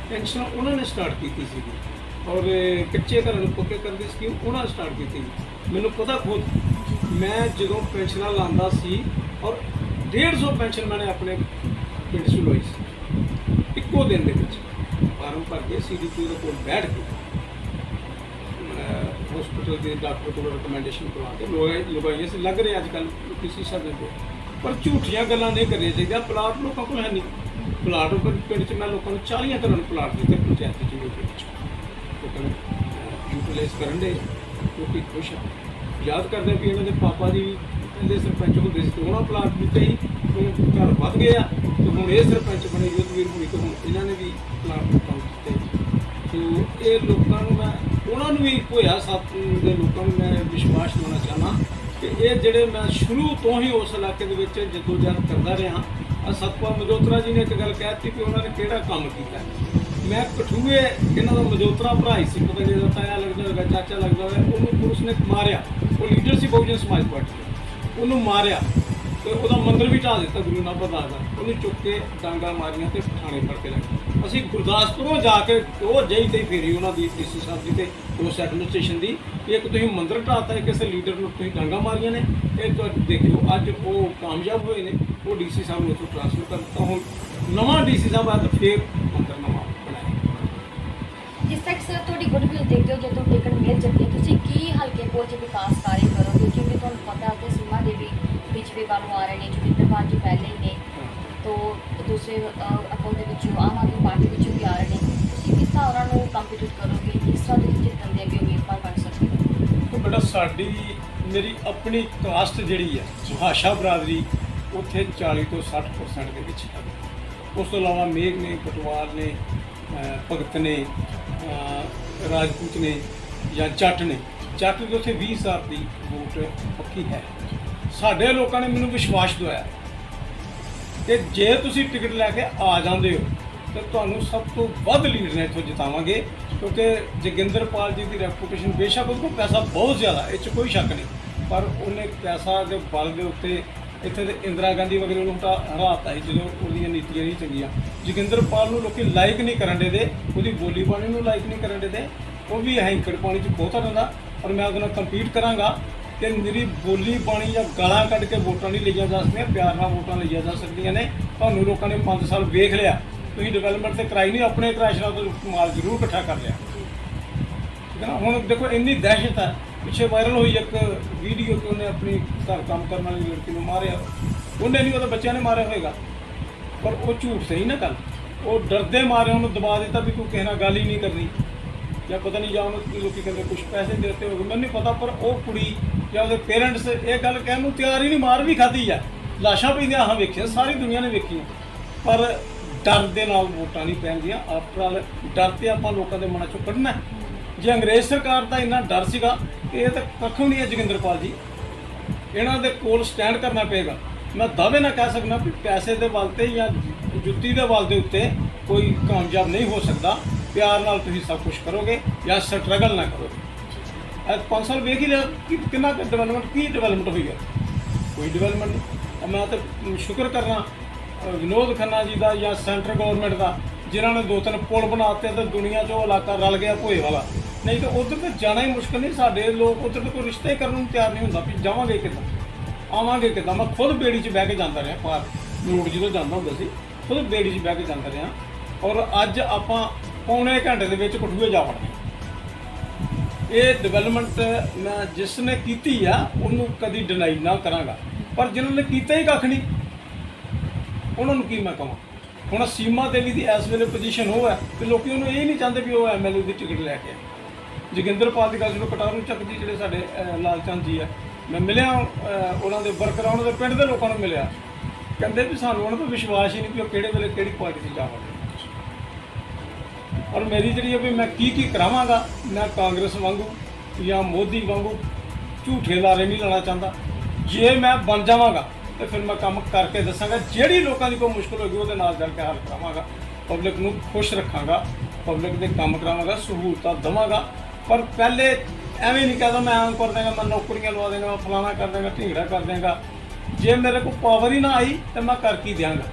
ਪੈਨਸ਼ਨ ਉਹਨਾਂ ਨੇ ਸਟਾਰਟ ਕੀਤੀ ਸੀਗੀ, ਔਰ ਕੱਚੇ ਘਰਾਂ ਨੂੰ ਪੱਕੇ ਕਰਨ ਦੀ ਸਕੀਮ ਉਹਨਾਂ ਨੇ ਸਟਾਰਟ ਕੀਤੀ ਸੀ। ਮੈਨੂੰ ਪਤਾ ਖੁਦ, ਮੈਂ ਜਦੋਂ ਪੈਨਸ਼ਨਾਂ ਲਾਉਂਦਾ ਸੀ ਔਰ 150 ਪੈਨਸ਼ਨ ਮੈंने ਆਪਣੇ ਪਿੰਡ 'ਚ ਲਵਾਈ ਸੀ ਇੱਕੋ ਦਿਨ ਦੇ ਵਿੱਚ, ਫਾਰਮ ਭਰ ਕੇ CDP ਦੇ ਕੋਲ ਬੈਠ ਕੇ ਹਸਪੀਟਲ ਦੇ ਡਾਕਟਰ ਕੋਲ ਰਿਕਮੈਂਡੇਸ਼ਨ ਕਰਵਾ ਕੇ ਲਗਾਈਆਂ ਸੀ। ਲੱਗ ਰਿਹਾ ਅੱਜ ਕੱਲ੍ਹ ਕਿਸੇ ਸਾਡੇ ਕੋਲ, ਪਰ ਝੂਠੀਆਂ ਗੱਲਾਂ ਨਹੀਂ ਕਰਨੀਆਂ ਚਾਹੀਦੀਆਂ। ਪਲਾਟ ਲੋਕਾਂ ਕੋਲ ਹੈ ਨਹੀਂ, ਪਲਾਟ ਪਿੰਡ 'ਚ ਮੈਂ ਲੋਕਾਂ ਨੂੰ 40 ਘਰਾਂ ਨੂੰ ਪਲਾਟ ਦਿੱਤੇ ਪੰਚਾਇਤ ਦੇ ਵਿੱਚ, ਲੋਕਾਂ ਨੂੰ ਯੂਟੀਲਾਈਜ਼ ਕਰਨ ਦੇ ਲੋਕੀ ਖੁਸ਼ ਆ। ਯਾਦ ਕਰਦੇ ਵੀ ਇਹਨਾਂ ਦੇ ਪਾਪਾ ਜੀ ਇਹਦੇ ਸਰਪੰਚ ਹੁੰਦੇ ਸੀ ਤੇ ਉਹਨਾਂ ਪਲਾਟ ਦਿੱਤੇ ਸੀ, ਹੁਣ ਘਰ ਵੱਧ ਗਏ ਆ ਤੇ ਹੁਣ ਇਹ ਸਰਪੰਚ ਬਣੇ ਯੋਧਵੀਰ ਹੁਣੀ, ਤੇ ਹੁਣ ਇਹਨਾਂ ਨੇ ਵੀ ਪਲਾਟ ਲੋਕਾਂ ਨੂੰ ਦਿੱਤੇ। ਤੇ ਇਹ ਲੋਕਾਂ ਨੂੰ ਮੈਂ ਉਹਨਾਂ ਨੂੰ ਵੀ ਹੋਇਆ ਸੱਤ ਦੇ ਲੋਕਾਂ ਨੂੰ ਮੈਂ ਵਿਸ਼ਵਾਸ ਦਿਵਾਉਣਾ ਚਾਹੁੰਦਾ ਕਿ ਇਹ ਜਿਹੜੇ ਮੈਂ ਸ਼ੁਰੂ ਤੋਂ ਹੀ ਉਸ ਇਲਾਕੇ ਦੇ ਵਿੱਚ ਜਦੋਜਹਿਦ ਕਰਦਾ ਰਿਹਾ। ਸਤਪਾਲ ਮਜੋਤਰਾ ਜੀ ਨੇ ਇੱਕ ਗੱਲ ਕਹਿ ਦਿੱਤੀ ਕਿ ਉਹਨਾਂ ਨੇ ਕਿਹੜਾ ਕੰਮ ਕੀਤਾ, ਮੈਂ ਕਠੂਏ ਇਹਨਾਂ ਦਾ ਮਜੋਤਰਾ ਭਰਾ ਹੀ ਸੀ, ਪਤਾ ਨਹੀਂ ਇਹਦਾ ਤਾਇਆ ਲੱਗਦਾ ਹੋਵੇਗਾ, ਚਾਚਾ ਲੱਗਦਾ ਹੋਵੇਗਾ, ਉਹਨੂੰ ਪੁਲਿਸ ਨੇ ਮਾਰਿਆ। ਉਹ ਲੀਡਰ ਸੀ ਬਹੁਜਨ ਸਮਾਜ ਪਾਰਟੀ ਦਾ, ਉਹਨੂੰ ਮਾਰਿਆ ਤੇ ਉਹਦਾ ਮੰਦਰ ਵੀ ਢਾਹ ਦਿੱਤਾ ਗੁਰੂ ਨਾਨਕ ਦਾ। ਉਹਨੂੰ ਚੁੱਕ ਕੇ ਡਾਂਗਾ ਮਾਰੀਆਂ ਤੇ ਥਾਣੇ ਫੜ ਕੇ ਲੈ ਗਏ। ਅਸੀਂ ਗੁਰਦਾਸਪੁਰੋਂ ਜਾ ਕੇ ਉਹ ਜਈ ਤੇ ਫੇਰੀ ਉਹਨਾਂ ਦੀ ਡੀਸੀ ਸਾਹਿਬ ਦੀ ਤੇ ਉਸ ਐਡਮਿਨਿਸਟ੍ਰੇਸ਼ਨ ਦੀ, ਇੱਕ ਤੁਸੀਂ ਮੰਦਰ ਢਾਹਤਾ ਹੈ, ਕਿਸੇ ਲੀਡਰ ਨੂੰ ਤੁਸੀਂ ਡਾਂਗਾ ਮਾਰੀਆਂ ਨੇ। ਇਹ ਤੁਹਾਡੇ ਦੇਖਿਓ ਅੱਜ ਉਹ ਕਾਮਯਾਬ ਹੋਏ ਨੇ, ਉਹ ਡੀਸੀ ਸਾਹਿਬ ਨੂੰ ਉੱਥੋਂ ਟ੍ਰਾਂਸਫਰ ਕਰ ਦਿੱਤਾ। ਹੁਣ ਨਵਾਂ ਡੀਸੀ ਸਾਹਿਬ ਆ ਤਾਂ ਫੇਰ ਮੰਦਰ ਨਵਾਂ ਬਣਾਇਆ। ਜਿਸ ਤੱਕ ਸਰ ਤੁਹਾਡੀ ਗੁੱਡਵਿਲ ਦੇਖਦੇ ਹੋ, ਜਦੋਂ ਟਿਕਟ ਮਿਲ ਜਾਂਦੀ ਹੈ, ਤੁਸੀਂ ਕੀ ਹਲਕੇ ਕੋਲ 'ਚ ਵਿਕਾਸ ਕਾਰਜ ਕਰੋਗੇ? ਕਿਉਂਕਿ ਤੁਹਾਨੂੰ ਪਤਾ ਹੈ ਕਿ ਸੀਮਾ ਦੇਵੀ ਪਿਛਲੇ ਵੱਲੋਂ ਆ ਰਹੇ ਨੇ, ਜੋਗਿੰਦਰ ਪਾਲ ਜੀ ਪਹਿਲੇ ਹੀ ਨੇ, ਤੋਂ ਦੂਸਰੇ ਅਕਾਊ ਦੇ ਵਿੱਚੋਂ ਆਮ ਆਦਮੀ ਪਾਰਟੀ ਵਿੱਚੋਂ ਵੀ ਆ ਰਹੇ ਨੇ। ਤੁਸੀਂ ਕਿਸ ਤਰ੍ਹਾਂ ਉਹਨਾਂ ਨੂੰ ਕੰਪੀਟੀਟ ਕਰੋਗੇ? ਕਿਸ ਤਰ੍ਹਾਂ ਤੁਸੀਂ ਜਿੱਤਣ ਦੇ ਅੱਗੇ ਉਮੀਦਵਾਰ ਬਣ ਸਕਦੇ ਹੋ? ਬੇਟਾ ਸਾਡੀ ਮੇਰੀ ਆਪਣੀ ਕਾਸਟ ਜਿਹੜੀ ਹੈ ਭਾਸ਼ਾ ਬਰਾਦਰੀ ਉੱਥੇ 40 ਤੋਂ 60% ਦੇ ਵਿੱਚ ਹੈ। ਉਸ ਤੋਂ ਇਲਾਵਾ ਮੇਘ ਨੇ, ਪਟਵਾਰ ਨੇ, ਭਗਤ ਨੇ, ਰਾਜਪੂਤ ਨੇ ਜਾਂ ਜੱਟ ਨੇ। ਜੱਟ ਦੇ ਉੱਥੇ 20,000 ਦੀ ਵੋਟ ਪੱਕੀ ਹੈ। ਸਾਡੇ ਲੋਕਾਂ ਨੇ ਮੈਨੂੰ ਵਿਸ਼ਵਾਸ ਦਿਵਾਇਆ ਕਿ ਜੇ ਤੁਸੀਂ ਟਿਕਟ ਲੈ ਕੇ ਆ ਜਾਂਦੇ ਹੋ ਤਾਂ ਤੁਹਾਨੂੰ ਸਭ ਤੋਂ ਵੱਧ ਲੀਡ ਨੇ ਇੱਥੋਂ ਜਿਤਾਵਾਂਗੇ, ਕਿਉਂਕਿ ਜੋਗਿੰਦਰਪਾਲ ਜੀ ਦੀ ਰੈਪੂਟੇਸ਼ਨ ਬੇਸ਼ੱਕ ਉਹਦੇ ਕੋਲ ਪੈਸਾ ਬਹੁਤ ਜ਼ਿਆਦਾ, ਇਹ 'ਚ ਕੋਈ ਸ਼ੱਕ ਨਹੀਂ, ਪਰ ਉਹਨੇ ਪੈਸਾ ਦੇ ਬਲ ਦੇ ਉੱਤੇ ਇੱਥੇ ਦੇ ਇੰਦਰਾ ਗਾਂਧੀ ਵਗੈਰਾ ਨੂੰ ਹਰਾਤਾ ਸੀ ਜਦੋਂ ਉਹਦੀਆਂ ਨੀਤੀਆਂ ਨਹੀਂ ਚੰਗੀਆਂ। ਜੋਗਿੰਦਰਪਾਲ ਨੂੰ ਲੋਕੀ ਲਾਈਕ ਨਹੀਂ ਕਰਨ ਦੇ, ਉਹਦੀ ਬੋਲੀ ਬਾਣੀ ਨੂੰ ਲਾਈਕ ਨਹੀਂ ਕਰਨ ਦੇ। ਉਹ ਵੀ ਹੈਂਕੜ ਪਾਣੀ 'ਚ ਬਹੁਤਾ ਰਹਿੰਦਾ, ਪਰ ਮੈਂ ਉਹਦੇ ਨਾਲ ਕੰਪੀਟ ਕਰਾਂਗਾ ਕਿ ਮੇਰੀ ਬੋਲੀ ਬਾਣੀ ਜਾਂ ਗਾਲਾਂ ਕੱਢ ਕੇ ਵੋਟਾਂ ਨਹੀਂ ਲਈਆਂ ਜਾ ਸਕਦੀਆਂ, ਪਿਆਰ ਨਾਲ ਵੋਟਾਂ ਲਈਆਂ ਜਾ ਸਕਦੀਆਂ ਨੇ। ਤੁਹਾਨੂੰ ਲੋਕਾਂ ਨੇ 5 ਸਾਲ ਵੇਖ ਲਿਆ, ਤੁਸੀਂ ਡਿਵੈਲਪਮੈਂਟ ਤੇ ਕਰਾਈ ਨਹੀਂ, ਆਪਣੇ ਕ੍ਰੈਸ਼ਰਾਂ ਤੋਂ ਮਾਲ ਜ਼ਰੂਰ ਇਕੱਠਾ ਕਰ ਲਿਆ, ਠੀਕ ਹੈ ਨਾ। ਹੁਣ ਦੇਖੋ ਇੰਨੀ ਦਹਿਸ਼ਤ ਹੈ, ਪਿੱਛੇ ਵਾਇਰਲ ਹੋਈ ਇੱਕ ਵੀਡੀਓ ਕਿ ਉਹਨੇ ਆਪਣੀ ਘਰ ਕੰਮ ਕਰਨ ਵਾਲੀ ਲੜਕੀ ਨੂੰ ਮਾਰਿਆ। ਉਹਨੇ ਨਹੀਂ, ਉਹਦੇ ਬੱਚਿਆਂ ਨੇ ਮਾਰਿਆ ਹੋਏਗਾ, ਪਰ ਉਹ ਝੂਠ ਸਹੀ ਨਾ ਗੱਲ। ਉਹ ਡਰਦੇ ਮਾਰੇ ਉਹਨੂੰ ਦਬਾ ਦਿੱਤਾ ਵੀ ਤੂੰ ਕਿਸੇ ਨਾਲ ਗੱਲ ਹੀ ਨਹੀਂ ਕਰਨੀ, ਜਾਂ ਪਤਾ ਨਹੀਂ ਜਾਂ ਉਹਨੂੰ ਲੋਕੀ ਕਹਿੰਦੇ ਕੁਝ ਪੈਸੇ ਦੇ ਦਿੱਤੇ ਹੋਗੇ, ਮੈਨੂੰ ਨਹੀਂ ਪਤਾ। ਪਰ ਉਹ ਕੁੜੀ ਜਾਂ ਉਹਦੇ ਪੇਰੈਂਟਸ ਇਹ ਗੱਲ ਕਹਿਣ ਨੂੰ ਤਿਆਰ ਹੀ ਨਹੀਂ, ਮਾਰ ਵੀ ਖਾਧੀ ਆ, ਲਾਸ਼ਾਂ ਪੈਂਦੀਆਂ ਹਾਂ ਵੇਖੀਆਂ, ਸਾਰੀ ਦੁਨੀਆ ਨੇ ਵੇਖੀਆਂ, ਪਰ ਡਰ ਦੇ ਨਾਲ ਵੋਟਾਂ ਨਹੀਂ ਪੈਂਦੀਆਂ। ਆਫਟਰ ਆਲ ਡਰ ਤੇ ਆਪਾਂ ਲੋਕਾਂ ਦੇ ਮਨਾਂ ਚੋਂ ਕੱਢਣਾ। ਜੇ ਅੰਗਰੇਜ਼ ਸਰਕਾਰ ਦਾ ਇੰਨਾ ਡਰ ਸੀਗਾ ਕਿ ਇਹ ਤਾਂ ਕੱਖੋਂ ਨਹੀਂ ਹੈ ਜੋਗਿੰਦਰਪਾਲ ਜੀ, ਇਹਨਾਂ ਦੇ ਕੋਲ ਸਟੈਂਡ ਕਰਨਾ ਪਏਗਾ। ਮੈਂ ਦਾਅਵੇ ਨਾਲ ਕਹਿ ਸਕਦਾ ਵੀ ਪੈਸੇ ਦੇ ਬਲ ਤੇ ਜਾਂ ਜੁੱਤੀ ਦੇ ਬਲ ਦੇ ਉੱਤੇ ਕੋਈ ਕਾਮਯਾਬ ਨਹੀਂ ਹੋ ਸਕਦਾ। ਪਿਆਰ ਨਾਲ ਤੁਸੀਂ ਸਭ ਕੁਝ ਕਰੋਗੇ ਜਾਂ ਸਟਰਗਲ ਨਾ ਕਰੋਗੇ। ਅੱਜ 5 ਸਾਲ ਵੇਖ ਹੀ ਲਿਆ ਕਿ ਕਿੰਨਾ ਡਿਵੈਲਪਮੈਂਟ ਹੋਈ ਹੈ, ਕੋਈ ਡਿਵੈਲਪਮੈਂਟ ਨਹੀਂ। ਮੈਂ ਤਾਂ ਸ਼ੁਕਰ ਕਰਨਾ ਵਿਨੋਦ ਖੰਨਾ ਜੀ ਦਾ ਜਾਂ ਸੈਂਟਰ ਗਵਰਨਮੈਂਟ ਦਾ, ਜਿਨ੍ਹਾਂ ਨੇ 2-3 ਪੁਲ ਬਣਾਤੇ ਤੇ ਦੁਨੀਆ 'ਚੋਂ ਇਲਾਕਾ ਰਲ ਗਿਆ ਭੋਏ ਵਾਲਾ। ਨਹੀਂ ਤਾਂ ਉੱਧਰ ਤਾਂ ਜਾਣਾ ਹੀ ਮੁਸ਼ਕਿਲ ਨਹੀਂ। ਸਾਡੇ ਲੋਕ ਉੱਧਰ ਤਾਂ ਕੋਈ ਰਿਸ਼ਤਾ ਹੀ ਕਰਨ ਨੂੰ ਤਿਆਰ ਨਹੀਂ ਹੁੰਦਾ ਵੀ ਜਾਵਾਂਗੇ ਕਿੱਦਾਂ, ਆਵਾਂਗੇ ਕਿੱਦਾਂ। ਮੈਂ ਖੁਦ ਬੇੜੀ 'ਚ ਬਹਿ ਕੇ ਜਾਂਦਾ ਰਿਹਾ, ਪਾਰ ਰੋਡ ਜਦੋਂ ਜਾਂਦਾ ਹੁੰਦਾ ਸੀ, ਖੁਦ ਬੇੜੀ 'ਚ ਬਹਿ ਕੇ ਜਾਂਦਾ ਰਿਹਾ। ਔਰ ਅੱਜ ਆਪਾਂ ਪੌਣੇ ਘੰਟੇ ਦੇ ਵਿੱਚ ਕਠੂਏ ਜਾ ਵੜਦੇ। ਇਹ ਡਿਵੈਲਪਮੈਂਟ ਮੈਂ ਜਿਸ ਨੇ ਕੀਤੀ ਆ ਉਹਨੂੰ ਕਦੀ ਡਿਨਾਈ ਨਾ ਕਰਾਂਗਾ, ਪਰ ਜਿਨ੍ਹਾਂ ਨੇ ਕੀਤਾ ਹੀ ਕੱਖ ਨਹੀਂ ਉਹਨਾਂ ਨੂੰ ਕੀ ਮੈਂ ਕਹਾਂ। ਹੁਣ ਸੀਮਾ ਦੇਵੀ ਦੀ ਇਸ ਵੇਲੇ ਪੋਜੀਸ਼ਨ ਉਹ ਹੈ ਕਿ ਲੋਕੀ ਉਹਨੂੰ ਇਹ ਨਹੀਂ ਚਾਹੁੰਦੇ ਵੀ ਉਹ MLA ਦੀ ਟਿਕਟ ਲੈ ਕੇ ਆਏ। ਜੋਗਿੰਦਰਪਾਲ ਦੀ ਗੱਲ ਜਦੋਂ ਕਟਾਰੂ ਚੱਕ ਜੀ ਜਿਹੜੇ ਸਾਡੇ ਲਾਲ ਚੰਦ ਜੀ ਆ, ਮੈਂ ਮਿਲਿਆ ਉਹਨਾਂ ਦੇ ਵਰਕਰਾਂ, ਉਹਨਾਂ ਦੇ ਪਿੰਡ ਦੇ ਲੋਕਾਂ ਨੂੰ ਮਿਲਿਆ, ਕਹਿੰਦੇ ਵੀ ਸਾਨੂੰ ਉਹਨਾਂ ਤੋਂ ਵਿਸ਼ਵਾਸ ਹੀ ਨਹੀਂ ਵੀ ਉਹ ਕਿਹੜੇ ਵੇਲੇ ਕਿਹੜੀ ਪਾਰਟੀ 'ਚ ਜਾਵਾਂਗੇ। ਔਰ ਮੇਰੀ ਜਿਹੜੀ ਹੈ ਵੀ ਮੈਂ ਕੀ ਕਰਾਵਾਂਗਾ, ਮੈਂ ਕਾਂਗਰਸ ਵਾਂਗੂ ਜਾਂ ਮੋਦੀ ਵਾਂਗੂ ਝੂਠੇ ਲਾਰੇ ਨਹੀਂ ਲਾਉਣਾ ਚਾਹੁੰਦਾ। ਜੇ ਮੈਂ ਬਣ ਜਾਵਾਂਗਾ ਤੇ ਫਿਰ ਮੈਂ ਕੰਮ ਕਰਕੇ ਦੱਸਾਂਗਾ, ਜਿਹੜੀ ਲੋਕਾਂ ਦੀ ਕੋਈ ਮੁਸ਼ਕਲ ਹੋਏਗੀ ਉਹਦੇ ਨਾਲ ਜਾ ਕੇ ਹੱਲ ਕਰਾਵਾਂਗਾ, ਪਬਲਿਕ ਨੂੰ ਖੁਸ਼ ਰੱਖਾਂਗਾ, ਪਬਲਿਕ ਦੇ ਕੰਮ ਕਰਾਵਾਂਗਾ, ਸਹੂਲਤਾਂ ਦੇਵਾਂਗਾ। ਪਰ ਪਹਿਲੇ ਐਵੇਂ ਨਹੀਂ ਕਹਦਾ ਮੈਂ ਐਂ ਕਰ ਦੇਵਾਂਗਾ, ਮੈਂ ਨੌਕਰੀਆਂ ਲਵਾ ਦੇਵਾਂਗਾ, ਮੈਂ ਫਲਾਣਾ ਕਰ ਦੇਵਾਂਗਾ, ਢੀਂਗੜਾ ਕਰ ਦੇਵਾਂਗਾ। ਜੇ ਮੇਰੇ ਕੋਲ ਪਾਵਰ ਹੀ ਨਾ ਆਈ ਤਾਂ ਮੈਂ ਕਰ ਕੀ ਦਿਆਂਗਾ।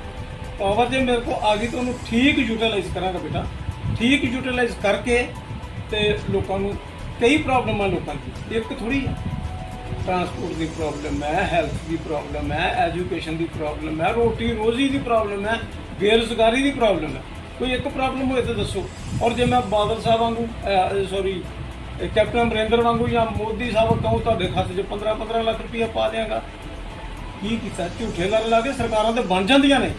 ਪਾਵਰ ਜੇ ਮੇਰੇ ਕੋਲ ਆ ਗਈ ਤਾਂ ਉਹਨੂੰ ਠੀਕ ਯੂਟੀਲਾਈਜ਼ ਕਰਾਂਗਾ ਬੇਟਾ, ਠੀਕ ਯੂਟੀਲਾਈਜ਼ ਕਰਕੇ ਤੇ ਲੋਕਾਂ ਨੂੰ ਕਈ ਪ੍ਰੋਬਲਮਾਂ ਲੋਕਾਂ ਦੀ ਇੱਕ ਥੋੜ੍ਹੀ ਹੈ। ਟਰਾਂਸਪੋਰਟ ਦੀ ਪ੍ਰੋਬਲਮ ਹੈ, ਹੈਲਥ ਦੀ ਪ੍ਰੋਬਲਮ ਹੈ, ਐਜੂਕੇਸ਼ਨ ਦੀ ਪ੍ਰੋਬਲਮ ਹੈ, ਰੋਟੀ ਰੋਜ਼ੀ ਦੀ ਪ੍ਰੋਬਲਮ ਹੈ, ਬੇਰੁਜ਼ਗਾਰੀ ਦੀ ਪ੍ਰੋਬਲਮ ਹੈ। ਕੋਈ ਇੱਕ ਪ੍ਰੋਬਲਮ ਹੋਏ ਤਾਂ ਦੱਸੋ। ਔਰ ਜੇ ਮੈਂ ਬਾਦਲ ਸਾਹਿਬ ਵਾਂਗੂ ਕੈਪਟਨ ਅਮਰਿੰਦਰ ਵਾਂਗੂ ਜਾਂ ਮੋਦੀ ਸਾਹਿਬ ਕਹੂੰ ਤੁਹਾਡੇ ਖਾਤੇ 'ਚ 15-15 ਲੱਖ ਰੁਪਈਆ ਪਾ ਦਿਆਂਗਾ, ਕੀ ਕੀਤਾ? ਝੂਠੇ ਲਾਰੇ ਲਾ ਕੇ ਸਰਕਾਰਾਂ ਤਾਂ ਬਣ ਜਾਂਦੀਆਂ ਨੇ,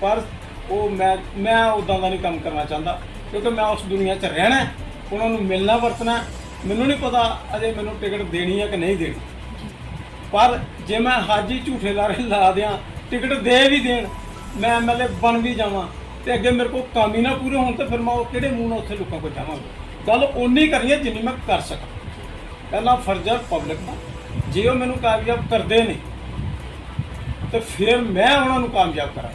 ਪਰ ਉਹ ਮੈਂ ਉੱਦਾਂ ਦਾ ਨਹੀਂ ਕੰਮ ਕਰਨਾ ਚਾਹੁੰਦਾ, ਕਿਉਂਕਿ ਮੈਂ ਉਸ ਦੁਨੀਆ 'ਚ ਰਹਿਣਾ, ਉਹਨਾਂ ਨੂੰ ਮਿਲਣਾ ਵਰਤਣਾ। ਮੈਨੂੰ ਨਹੀਂ ਪਤਾ ਅਜੇ ਮੈਨੂੰ ਟਿਕਟ ਦੇਣੀ ਹੈ ਕਿ ਨਹੀਂ ਦੇਣੀ, ਪਰ ਜੇ ਮੈਂ ਹਾਜੀ ਝੂਠੇ ਲਾਰੇ ਲਾ ਦਿਆਂ, ਟਿਕਟ ਦੇ ਵੀ ਦੇਣ, ਮੈਂ MLA ਬਣ ਵੀ ਜਾਵਾਂ ਤੇ ਅੱਗੇ ਮੇਰੇ ਕੋਲ ਕੰਮ ਹੀ ਨਾ ਪੂਰੇ ਹੋਣ ਤੇ ਫਿਰ ਮੈਂ ਉਹ ਕਿਹੜੇ ਮੂੰਹ ਨਾਲ ਉੱਥੇ ਲੋਕਾਂ ਕੋਲ ਜਾਵਾਂਗਾ। ਗੱਲ ਓਨੀ ਕਰਨੀ ਹੈ ਜਿੰਨੀ ਮੈਂ ਕਰ ਸਕਾਂ। ਪਹਿਲਾਂ ਫਰਜ਼ ਹੈ ਪਬਲਿਕ ਦਾ, ਜੇ ਉਹ ਮੈਨੂੰ ਕਾਮਯਾਬ ਕਰਦੇ ਨੇ ਤੇ ਫਿਰ ਮੈਂ ਉਹਨਾਂ ਨੂੰ ਕਾਮਯਾਬ ਕਰਾਂ।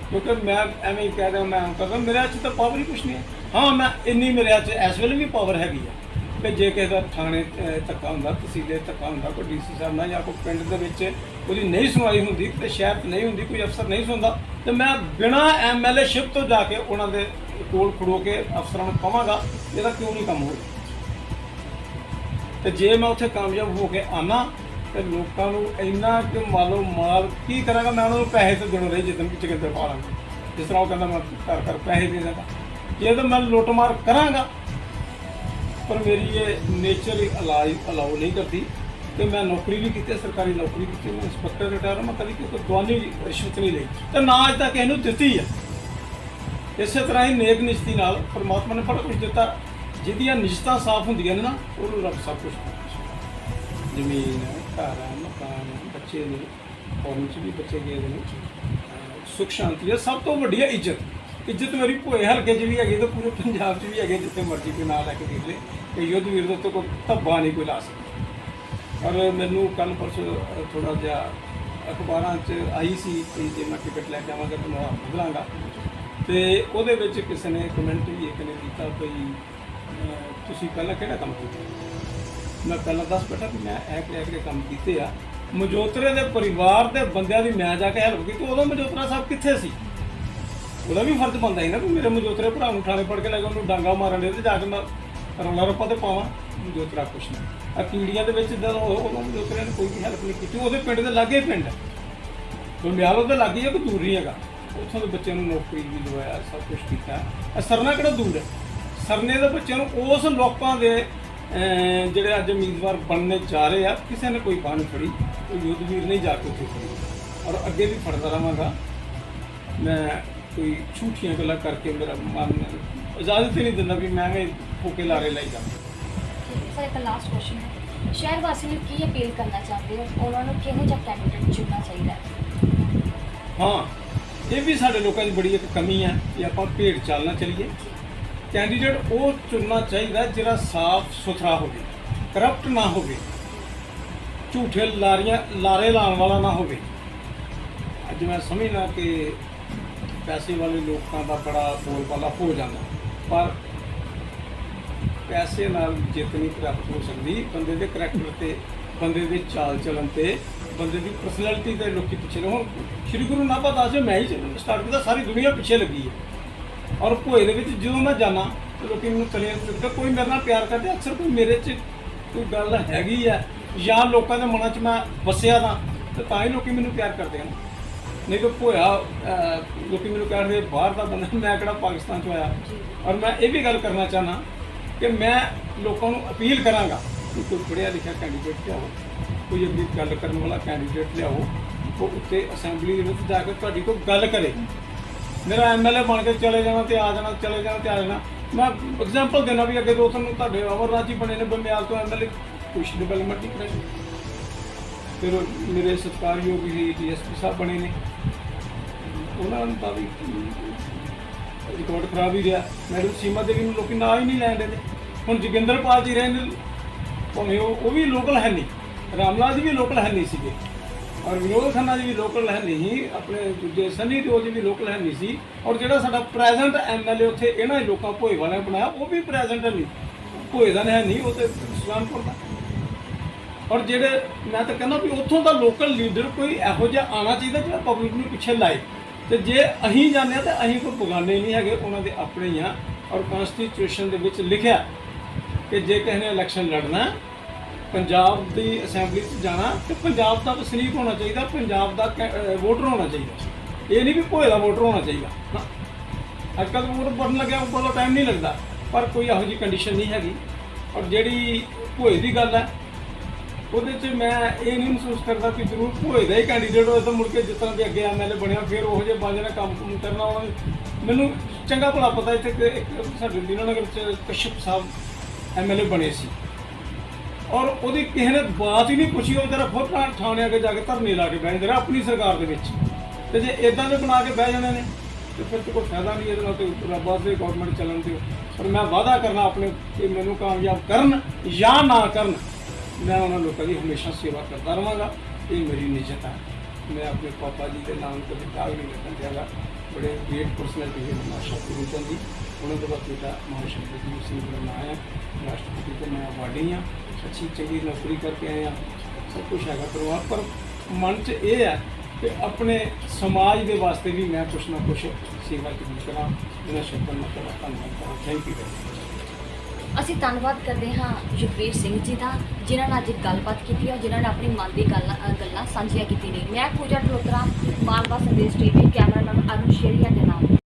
क्योंकि मैं एवं ही कह रहा मैं करदा मेरे हत्थ तो पावर ही कुछ नहीं है। हाँ मैं इन्नी मेरे हत्थ इस वेले भी पावर हैगी है कि जे किसी का थाने धक्का होंदा तहसीले धक्का होंदा कोई DC साहब नाल या कोई पिंड दे विच ਉਹਦੀ नहीं सुनवाई होंदी ते शहर नहीं होंदी कोई अफसर नहीं सुनता तो मैं बिना MLA शिप तो जाके उन्हां दे कोल खड़ो के अफसरां नूं कहांगा ਇਹਦਾ क्यों नहीं काम हो ਤੇ ਜੇ ਮੈਂ ਉੱਥੇ ਕਾਮਯਾਬ ਹੋ ਕੇ ਆਨਾ ਤੇ ਲੋਕਾਂ ਨੂੰ ਇੰਨਾ ਕਿ ਮਾਲੋ ਮਾਲ ਕੀ ਕਰਾਂਗਾ ਮੈਂ ਉਹਨਾਂ ਨੂੰ ਪੈਸੇ ਤੇ ਦੇਣੋਂ ਰਹੀ ਜਿੱਦਣ ਵਿੱਚ ਕਿਤੇ ਪਾ ਲਾਂਗਾ ਜਿਸ ਤਰ੍ਹਾਂ ਉਹ ਕਹਿੰਦਾ ਮੈਂ ਘਰ ਪੈਸੇ ਦੇ ਦਾਂਗਾ ਜੇ ਤਾਂ ਮੈਂ ਲੁੱਟਮਾਰ ਕਰਾਂਗਾ ਪਰ ਮੇਰੀ ਇਹ ਨੇਚਰ ਅਲਾਉ ਨਹੀਂ ਕਰਦੀ ਤੇ ਮੈਂ ਨੌਕਰੀ ਵੀ ਕੀਤੀ ਸਰਕਾਰੀ ਨੌਕਰੀ ਕੀਤੀ ਮੈਂ ਇੰਸਪੈਕਟਰ ਰਿਟਾਇਰ ਮੈਂ ਕਦੀ ਕੋਈ ਦਵਾਨੀ ਰਿਸ਼ਵਤ ਨਹੀਂ ਲਈ ਤੇ ਨਾ ਅੱਜ ਤੱਕ ਇਹਨੂੰ ਦਿੱਤੀ ਹੈ। ਇਸੇ ਤਰ੍ਹਾਂ ਹੀ ਨੇਕ ਨਿਸ਼ਤੀ ਨਾਲ ਪਰਮਾਤਮਾ ਨੇ ਬੜਾ ਕੁਝ ਦਿੱਤਾ ਜਿਹਦੀਆਂ ਨਿਸ਼ਤਾਂ ਸਾਫ਼ ਹੁੰਦੀਆਂ ਨੇ ਨਾ ਉਹਨੂੰ ਰੱਬ ਸਭ ਕੁਝ ਜ਼ਮੀਨ ਘਰ ਮਕਾਨ ਬੱਚੇ ਨੇ ਫੌਰਨ 'ਚ ਵੀ ਬੱਚੇ ਗਏ ਨੇ ਸੁਖ ਸ਼ਾਂਤੀ ਹੈ ਸਭ ਤੋਂ ਵੱਡੀ ਹੈ ਇੱਜ਼ਤ ਮੇਰੀ ਭੋਏ ਹਲਕੇ 'ਚ ਵੀ ਹੈਗੀ ਤੇ ਪੂਰੇ ਪੰਜਾਬ 'ਚ ਵੀ ਹੈਗੇ ਜਿੱਥੇ ਮਰਜ਼ੀ ਕੋਈ ਨਾਂ ਲੈ ਕੇ ਦੇਖ ਲੈ ਕਿ ਯੁੱਧ ਵੀਰ ਦੇ ਉੱਤੇ ਕੋਈ ਧੱਬਾ ਨਹੀਂ ਕੋਈ ਲਾ ਸਕਦਾ। ਔਰ ਮੈਨੂੰ ਕੱਲ੍ਹ ਪਰਸੋਂ ਥੋੜ੍ਹਾ ਜਿਹਾ ਅਖਬਾਰਾਂ 'ਚ ਆਈ ਸੀ ਕਿ ਜੇ ਮੈਂ ਟਿਕਟ ਲੈ ਕੇ ਆਵਾਂਗਾ ਤਾਂ ਮੈਂ ਬਦਲਾਂਗਾ ਤੇ ਉਹਦੇ ਵਿੱਚ ਕਿਸੇ ਨੇ ਕਮੈਂਟ ਵੀ ਇੱਕ ਨੇ ਕੀਤਾ ਭਈ ਤੁਸੀਂ ਪਹਿਲਾਂ ਕਿਹੜਾ ਕੰਮ ਕੀਤਾ ਮੈਂ ਪਹਿਲਾਂ ਦੱਸ ਬੇਟਾ ਕਿ ਮੈਂ ਇਹ ਕੰਮ ਕੀਤੇ ਆ ਮਜੋਤਰੇ ਦੇ ਪਰਿਵਾਰ ਦੇ ਬੰਦਿਆਂ ਦੀ ਮੈਂ ਜਾ ਕੇ ਹੈਲਪ ਕੀਤੀ ਉਦੋਂ ਮਜੋਤਰਾ ਸਾਹਿਬ ਕਿੱਥੇ ਸੀ ਉਹਦਾ ਵੀ ਫਰਜ਼ ਬਣਦਾ ਸੀ ਨਾ ਕਿ ਮੇਰੇ ਮਜੋਤਰੇ ਭਰਾ ਨੂੰ ਥਾਣੇ ਫੜ ਕੇ ਲੈ ਕੇ ਉਹਨੂੰ ਡਾਂਗਾ ਮਾਰਨ ਦੇ ਤੇ ਜਾ ਕੇ ਮੈਂ ਰੌਲਾ ਰੱਪਾ ਤੇ ਪਾਵਾਂ ਮਜੋਤਰਾ ਕੁਛ ਨਹੀਂ ਆ ਕੀੜੀਆਂ ਦੇ ਵਿੱਚ ਜਦੋਂ ਉਦੋਂ ਮਜੋਤਰਿਆਂ ਨੇ ਕੋਈ ਵੀ ਹੈਲਪ ਨਹੀਂ ਕੀਤੀ ਉਹਦੇ ਪਿੰਡ ਦੇ ਲਾਗੇ ਪਿੰਡ ਗੁਰਮਿਆਲ ਉਹਦੇ ਲਾਗੇ ਹੈ ਕੋਈ ਦੂਰ ਨਹੀਂ ਹੈਗਾ ਉੱਥੋਂ ਦੇ ਬੱਚਿਆਂ ਨੂੰ ਨੌਕਰੀ ਵੀ ਦਵਾਇਆ ਸਭ ਕੁਛ ਕੀਤਾ ਸਰਨਾ ਕਿਹੜਾ ਦੂਰ ਹੈ ਸਰਨੇ ਦੇ ਬੱਚਿਆਂ ਨੂੰ ਉਸ ਲੋਕਾਂ ਦੇ ਜਿਹੜੇ ਅੱਜ ਉਮੀਦਵਾਰ ਬਣਨੇ ਜਾ ਰਹੇ ਆ ਕਿਸੇ ਨੇ ਕੋਈ ਬਾਂਹ ਨਹੀਂ ਫੜੀ ਕੋਈ ਯੁੱਧ ਵੀਰ ਨਹੀਂ ਜਾ ਕੇ ਉੱਥੇ ਫੜੀ ਔਰ ਅੱਗੇ ਵੀ ਫੜਦਾ ਰਹਾਂਗਾ ਮੈਂ ਕੋਈ ਝੂਠੀਆਂ ਗੱਲਾਂ ਕਰਕੇ ਮੇਰਾ ਮਨ ਇਜਾਜ਼ਤ ਹੀ ਨਹੀਂ ਦਿੰਦਾ ਵੀ ਮੈਂ ਵੀ ਫੋਕੇ ਲਾਰੇ ਲਈ ਜਾਵਾਂ। ਸਰ ਇੱਕ ਲਾਸਟ ਕੁਐਸਚਨ ਹੈ ਸ਼ਹਿਰ ਵਾਸੀ ਨੂੰ ਕੀ ਅਪੀਲ ਕਰਨਾ ਚਾਹੁੰਦੇ ਹੋ ਉਹਨਾਂ ਨੂੰ ਕਿਹੋ ਜਿਹਾ ਕੈਂਡੀਡੇਟ ਚੁਣਨਾ ਚਾਹੀਦਾ ਹੈ? ਹਾਂ ਇਹ ਵੀ ਸਾਡੇ ਲੋਕਾਂ ਦੀ ਬੜੀ ਇੱਕ ਕਮੀ ਹੈ ਕਿ ਆਪਾਂ ਭੇਡ ਚਾਲ ਨਾ ਚੱਲੀਏ ਕੈਂਡੀਡੇਟ ਉਹ ਚੁਣਨਾ ਚਾਹੀਦਾ ਜਿਹੜਾ ਸਾਫ਼ ਸੁਥਰਾ ਹੋਵੇ ਕਰਪਟ ਨਾ ਹੋਵੇ ਝੂਠੇ ਲਾਰੇ ਲਾਉਣ ਵਾਲਾ ਨਾ ਹੋਵੇ। ਅੱਜ ਮੈਂ ਸਮਝਦਾ ਕਿ ਪੈਸੇ ਵਾਲੇ ਲੋਕਾਂ ਦਾ ਬੜਾ ਬੋਲਬਾਲਾ ਹੋ ਜਾਂਦਾ ਪਰ ਪੈਸੇ ਨਾਲ ਜਿੱਤ ਨਹੀਂ ਪ੍ਰਾਪਤ ਹੋ ਸਕਦੀ ਬੰਦੇ ਦੇ ਕਰੈਕਟਰ ਤੇ ਬੰਦੇ ਦੇ ਚਾਲ ਚਲਨ ਤੇ ਬੰਦੇ ਦੀ ਪਰਸਨੈਲਿਟੀ ਤੇ ਲੋਕੀ ਪਿੱਛੇ ਨੇ। ਹੁਣ ਸ਼੍ਰੀ ਗੁਰੂ ਨਾਨਕ ਦਾਸ ਜੀ ਮੈਂ ਹੀ ਸਟਾਰਟ ਕੀਤਾ ਸਾਰੀ ਦੁਨੀਆ ਪਿੱਛੇ ਲੱਗੀ ਹੈ ਔਰ ਭੋਏ ਦੇ ਵਿੱਚ ਜਦੋਂ ਮੈਂ ਜਾਣਾ ਤੇ ਲੋਕੀ ਮੈਨੂੰ ਤਲੇ ਚੁੱਕਦੇ ਕੋਈ ਮੇਰੇ ਨਾਲ ਪਿਆਰ ਕਰਦੇ ਅਕਸਰ ਕੋਈ ਮੇਰੇ 'ਚ ਕੋਈ ਗੱਲ ਹੈਗੀ ਹੈ ਜਾਂ ਲੋਕਾਂ ਦੇ ਮਨਾਂ 'ਚ ਮੈਂ ਵਸਿਆ ਤਾਂ ਹੀ ਲੋਕੀ ਮੈਨੂੰ ਪਿਆਰ ਕਰਦੇ ਹਨ ਨਹੀਂ ਤਾਂ ਭੋਇਆ ਲੋਕੀ ਮੈਨੂੰ ਕਹਿੰਦੇ ਬਾਹਰ ਦਾ ਬੰਦਾ ਮੈਂ ਕਿਹੜਾ ਪਾਕਿਸਤਾਨ 'ਚੋਂ ਆਇਆ। ਔਰ ਮੈਂ ਇਹ ਵੀ ਗੱਲ ਕਰਨਾ ਚਾਹੁੰਦਾ ਕਿ ਮੈਂ ਲੋਕਾਂ ਨੂੰ ਅਪੀਲ ਕਰਾਂਗਾ ਕਿ ਕੋਈ ਪੜ੍ਹਿਆ ਲਿਖਿਆ ਕੈਂਡੀਡੇਟ ਲਿਆਓ ਕੋਈ ਅੱਗੇ ਗੱਲ ਕਰਨ ਵਾਲਾ ਕੈਂਡੀਡੇਟ ਲਿਆਓ ਉਹ ਉੱਤੇ ਅਸੈਂਬਲੀ ਦੇ ਵਿੱਚ ਜਾ ਕੇ ਤੁਹਾਡੀ ਕੋਈ ਗੱਲ ਕਰੇ। ਮੇਰਾ MLA ਬਣ ਕੇ ਚਲੇ ਜਾਣਾ ਤੇ ਆ ਜਾਣਾ ਚਲੇ ਜਾਣਾ ਤੇ ਆ ਜਾਣਾ ਮੈਂ ਐਗਜ਼ਾਮਪਲ ਦੇਣਾ ਵੀ ਅੱਗੇ ਦੋ ਤੁਹਾਨੂੰ ਤੁਹਾਡੇ ਅਮਰਨਾਥ ਜੀ ਬਣੇ ਨੇ ਬੰਮਿਆਲ ਤੋਂ MLA ਕੁਛ ਡਿਵੈਲਪਮੈਂਟ ਨਹੀਂ ਕਰਾਈ ਫਿਰ ਮੇਰੇ ਸਤਿਕਾਰਯੋਗ ਹੀ DSP ਸਾਹਿਬ ਬਣੇ ਨੇ ਉਹਨਾਂ ਦਾ ਵੀ ਰਿਕਾਰਡ ਖਰਾਬ ਹੀ ਰਿਹਾ ਮੈਡਮ ਸੀਮਾ ਦੇਵੀ ਨੂੰ ਲੋਕੀ ਨਾਂ ਹੀ ਨਹੀਂ ਲੈਣ ਦਿੰਦੇ ਹੁਣ ਜੋਗਿੰਦਰਪਾਲ ਜੀ ਰਹੇ ਨੇ ਭਾਵੇਂ ਉਹ ਵੀ ਲੋਕਲ ਹੈ ਨਹੀਂ ਰਾਮਲਾਲ ਜੀ ਵੀ ਲੋਕਲ ਹੈ ਨਹੀਂ ਸੀਗੇ ਔਰ ਵਿਨੋਦ ਖੰਨਾ ਜੀ ਵੀ ਲੋਕਲ ਹੈ ਨਹੀਂ ਆਪਣੇ ਦੂਜੇ ਸਨੀ ਦਿਓਲ ਜੀ ਵੀ ਲੋਕਲ ਹੈ ਨਹੀਂ ਸੀ ਔਰ ਜਿਹੜਾ ਸਾਡਾ ਪ੍ਰੈਜ਼ੈਂਟ MLA ਉੱਥੇ ਇਹਨਾਂ ਲੋਕਾਂ ਭੋਏ ਵਾਲਿਆਂ ਬਣਾਇਆ ਉਹ ਵੀ ਪ੍ਰੈਜ਼ੈਂਟ ਨਹੀਂ ਭੋਏ ਦਾ ਹੈ ਨਹੀਂ ਉਹ ਤੇ ਸੁਲਤਾਨਪੁਰ ਦਾ ਔਰ ਜਿਹੜੇ ਮੈਂ ਤਾਂ ਕਹਿੰਦਾ ਵੀ ਉੱਥੋਂ ਦਾ ਲੋਕਲ ਲੀਡਰ ਕੋਈ ਇਹੋ ਜਿਹਾ ਆਉਣਾ ਚਾਹੀਦਾ ਜਿਹੜਾ ਪਬਲਿਕ ਨੂੰ ਪਿੱਛੇ ਲਾਏ ਤੇ ਜੇ ਅਸੀਂ ਜਾਂਦੇ ਹਾਂ ਤਾਂ ਅਸੀਂ ਕੋਈ ਬਗਾਨੇ ਨਹੀਂ ਹੈਗੇ ਉਹਨਾਂ ਦੇ ਆਪਣੇ ਹੀ ਆ ਔਰ ਕਨਸਟੀਟਿਊਸ਼ਨ ਦੇ ਵਿੱਚ ਲਿਖਿਆ ਕਿ ਜੇ ਕਿਸੇ ਨੇ ਇਲੈਕਸ਼ਨ ਲੜਨਾ ਪੰਜਾਬ ਦੀ ਅਸੈਂਬਲੀ 'ਚ ਜਾਣਾ ਤੇ ਪੰਜਾਬ ਦਾ ਵਸਨੀਕ ਹੋਣਾ ਚਾਹੀਦਾ ਪੰਜਾਬ ਦਾ ਵੋਟਰ ਹੋਣਾ ਚਾਹੀਦਾ ਇਹ ਨਹੀਂ ਵੀ ਭੋਏ ਦਾ ਵੋਟਰ ਹੋਣਾ ਚਾਹੀਦਾ ਅੱਜ ਕੱਲ੍ਹ ਵੋਟ ਬਣਨ ਲੱਗਿਆ ਬੜਾ ਟਾਈਮ ਨਹੀਂ ਲੱਗਦਾ ਪਰ ਕੋਈ ਇਹੋ ਜਿਹੀ ਕੰਡੀਸ਼ਨ ਨਹੀਂ ਹੈਗੀ ਔਰ ਜਿਹੜੀ ਭੋਏ ਦੀ ਗੱਲ ਹੈ ਉਹਦੇ 'ਚ ਮੈਂ ਇਹ ਨਹੀਂ ਮਹਿਸੂਸ ਕਰਦਾ ਕਿ ਜ਼ਰੂਰ ਭੋਏ ਦਾ ਹੀ ਕੈਂਡੀਡੇਟ ਹੋਏ ਤਾਂ ਮੁੜ ਕੇ ਜਿਸ ਤਰ੍ਹਾਂ ਦੇ ਅੱਗੇ MLA ਬਣਿਆ ਫਿਰ ਉਹੋ ਜਿਹੇ ਬਾਜੇ ਨਾਲ ਕੰਮ ਕਰਨਾ ਉਹਨਾਂ ਨੂੰ ਮੈਨੂੰ ਚੰਗਾ ਭਲਾ ਪਤਾ ਇੱਥੇ ਇੱਕ ਸਾਡੇ ਦੀਨਾਨਗਰ 'ਚ ਕਸ਼ਪ ਸਾਹਿਬ MLA ਬਣੇ ਸੀ ਔਰ ਉਹਦੀ ਕਿਸੇ ਨੇ ਬਾਤ ਹੀ ਨਹੀਂ ਪੁੱਛੀ ਉਹ ਜਰਾ ਖੁਦ ਥਾਣੇ ਅੱਗੇ ਜਾ ਕੇ ਧਰਨੇ ਲਾ ਕੇ ਬਹਿ ਜਾਂਦੇ ਰਿਹਾ ਆਪਣੀ ਸਰਕਾਰ ਦੇ ਵਿੱਚ ਤੇ ਜੇ ਇਦਾਂ ਦੇ ਬਣਾ ਕੇ ਬਹਿ ਜਾਣੇ ਨੇ ਤੇ ਫਿਰ ਤਾਂ ਕੋਈ ਫਾਇਦਾ ਨਹੀਂ ਇਹਦੇ ਨਾਲ ਤੇ ਰੱਬਾਂ ਦੇ ਗਵਰਨਮੈਂਟ ਚੱਲਣ ਦਿਓ ਪਰ ਮੈਂ ਵਾਅਦਾ ਕਰਨਾ ਆਪਣੇ ਕਿ ਮੈਨੂੰ ਕਾਮਯਾਬ ਕਰਨ ਜਾਂ ਨਾ ਕਰਨ ਮੈਂ ਉਹਨਾਂ ਲੋਕਾਂ ਦੀ ਹਮੇਸ਼ਾ ਸੇਵਾ ਕਰਦਾ ਰਹਾਂਗਾ ਇਹ ਮੇਰੀ ਨਿਯਤ ਹੈ ਮੈਂ ਆਪਣੇ ਪਾਪਾ ਜੀ ਦੇ ਨਾਮ ਤੇ ਦਾਗ ਨਹੀਂ ਲੱਗਣ ਦਿਆਂਗਾ बड़े ग्रेट पर्सनैलिटी है मास्टर गुरु चंद जी, उन्होंने बाद बेटा महाशंकर शंकर सिंह मेरा नाम है, राष्ट्रपति के मैं अवार्डी हाँ, अच्छी चंगी नौकरी करके आए हैं, सब कुछ है परिवार। पर मन च ये है कि अपने समाज के वास्ते भी मैं कुछ ना कुछ सेवा जरूर करा, इन्हें शब्द मैं करा धन्यवाद करा। Thank you. ਅਸੀਂ ਧੰਨਵਾਦ ਕਰਦੇ ਹਾਂ ਜੁਗਵੀਰ ਸਿੰਘ ਜੀ ਦਾ, ਜਿਨ੍ਹਾਂ ਨਾਲ ਅੱਜ ਗੱਲਬਾਤ ਕੀਤੀ ਹੈ, ਜਿਨ੍ਹਾਂ ਨੇ ਆਪਣੀ ਮਨ ਦੀ ਗੱਲਾਂ ਸਾਂਝੀਆਂ ਕੀਤੀ ਨੇ। ਮੈਂ ਪੂਜਾ ਟਲੋਤਰਾ, ਮਾਲਵਾ ਸੰਦੇਸ਼ ਟੀਵੀ, ਕੈਮਰਾਮੈਨ ਅਰੁਣ ਸ਼ੇਰੀਆ ਦੇ ਨਾਲ।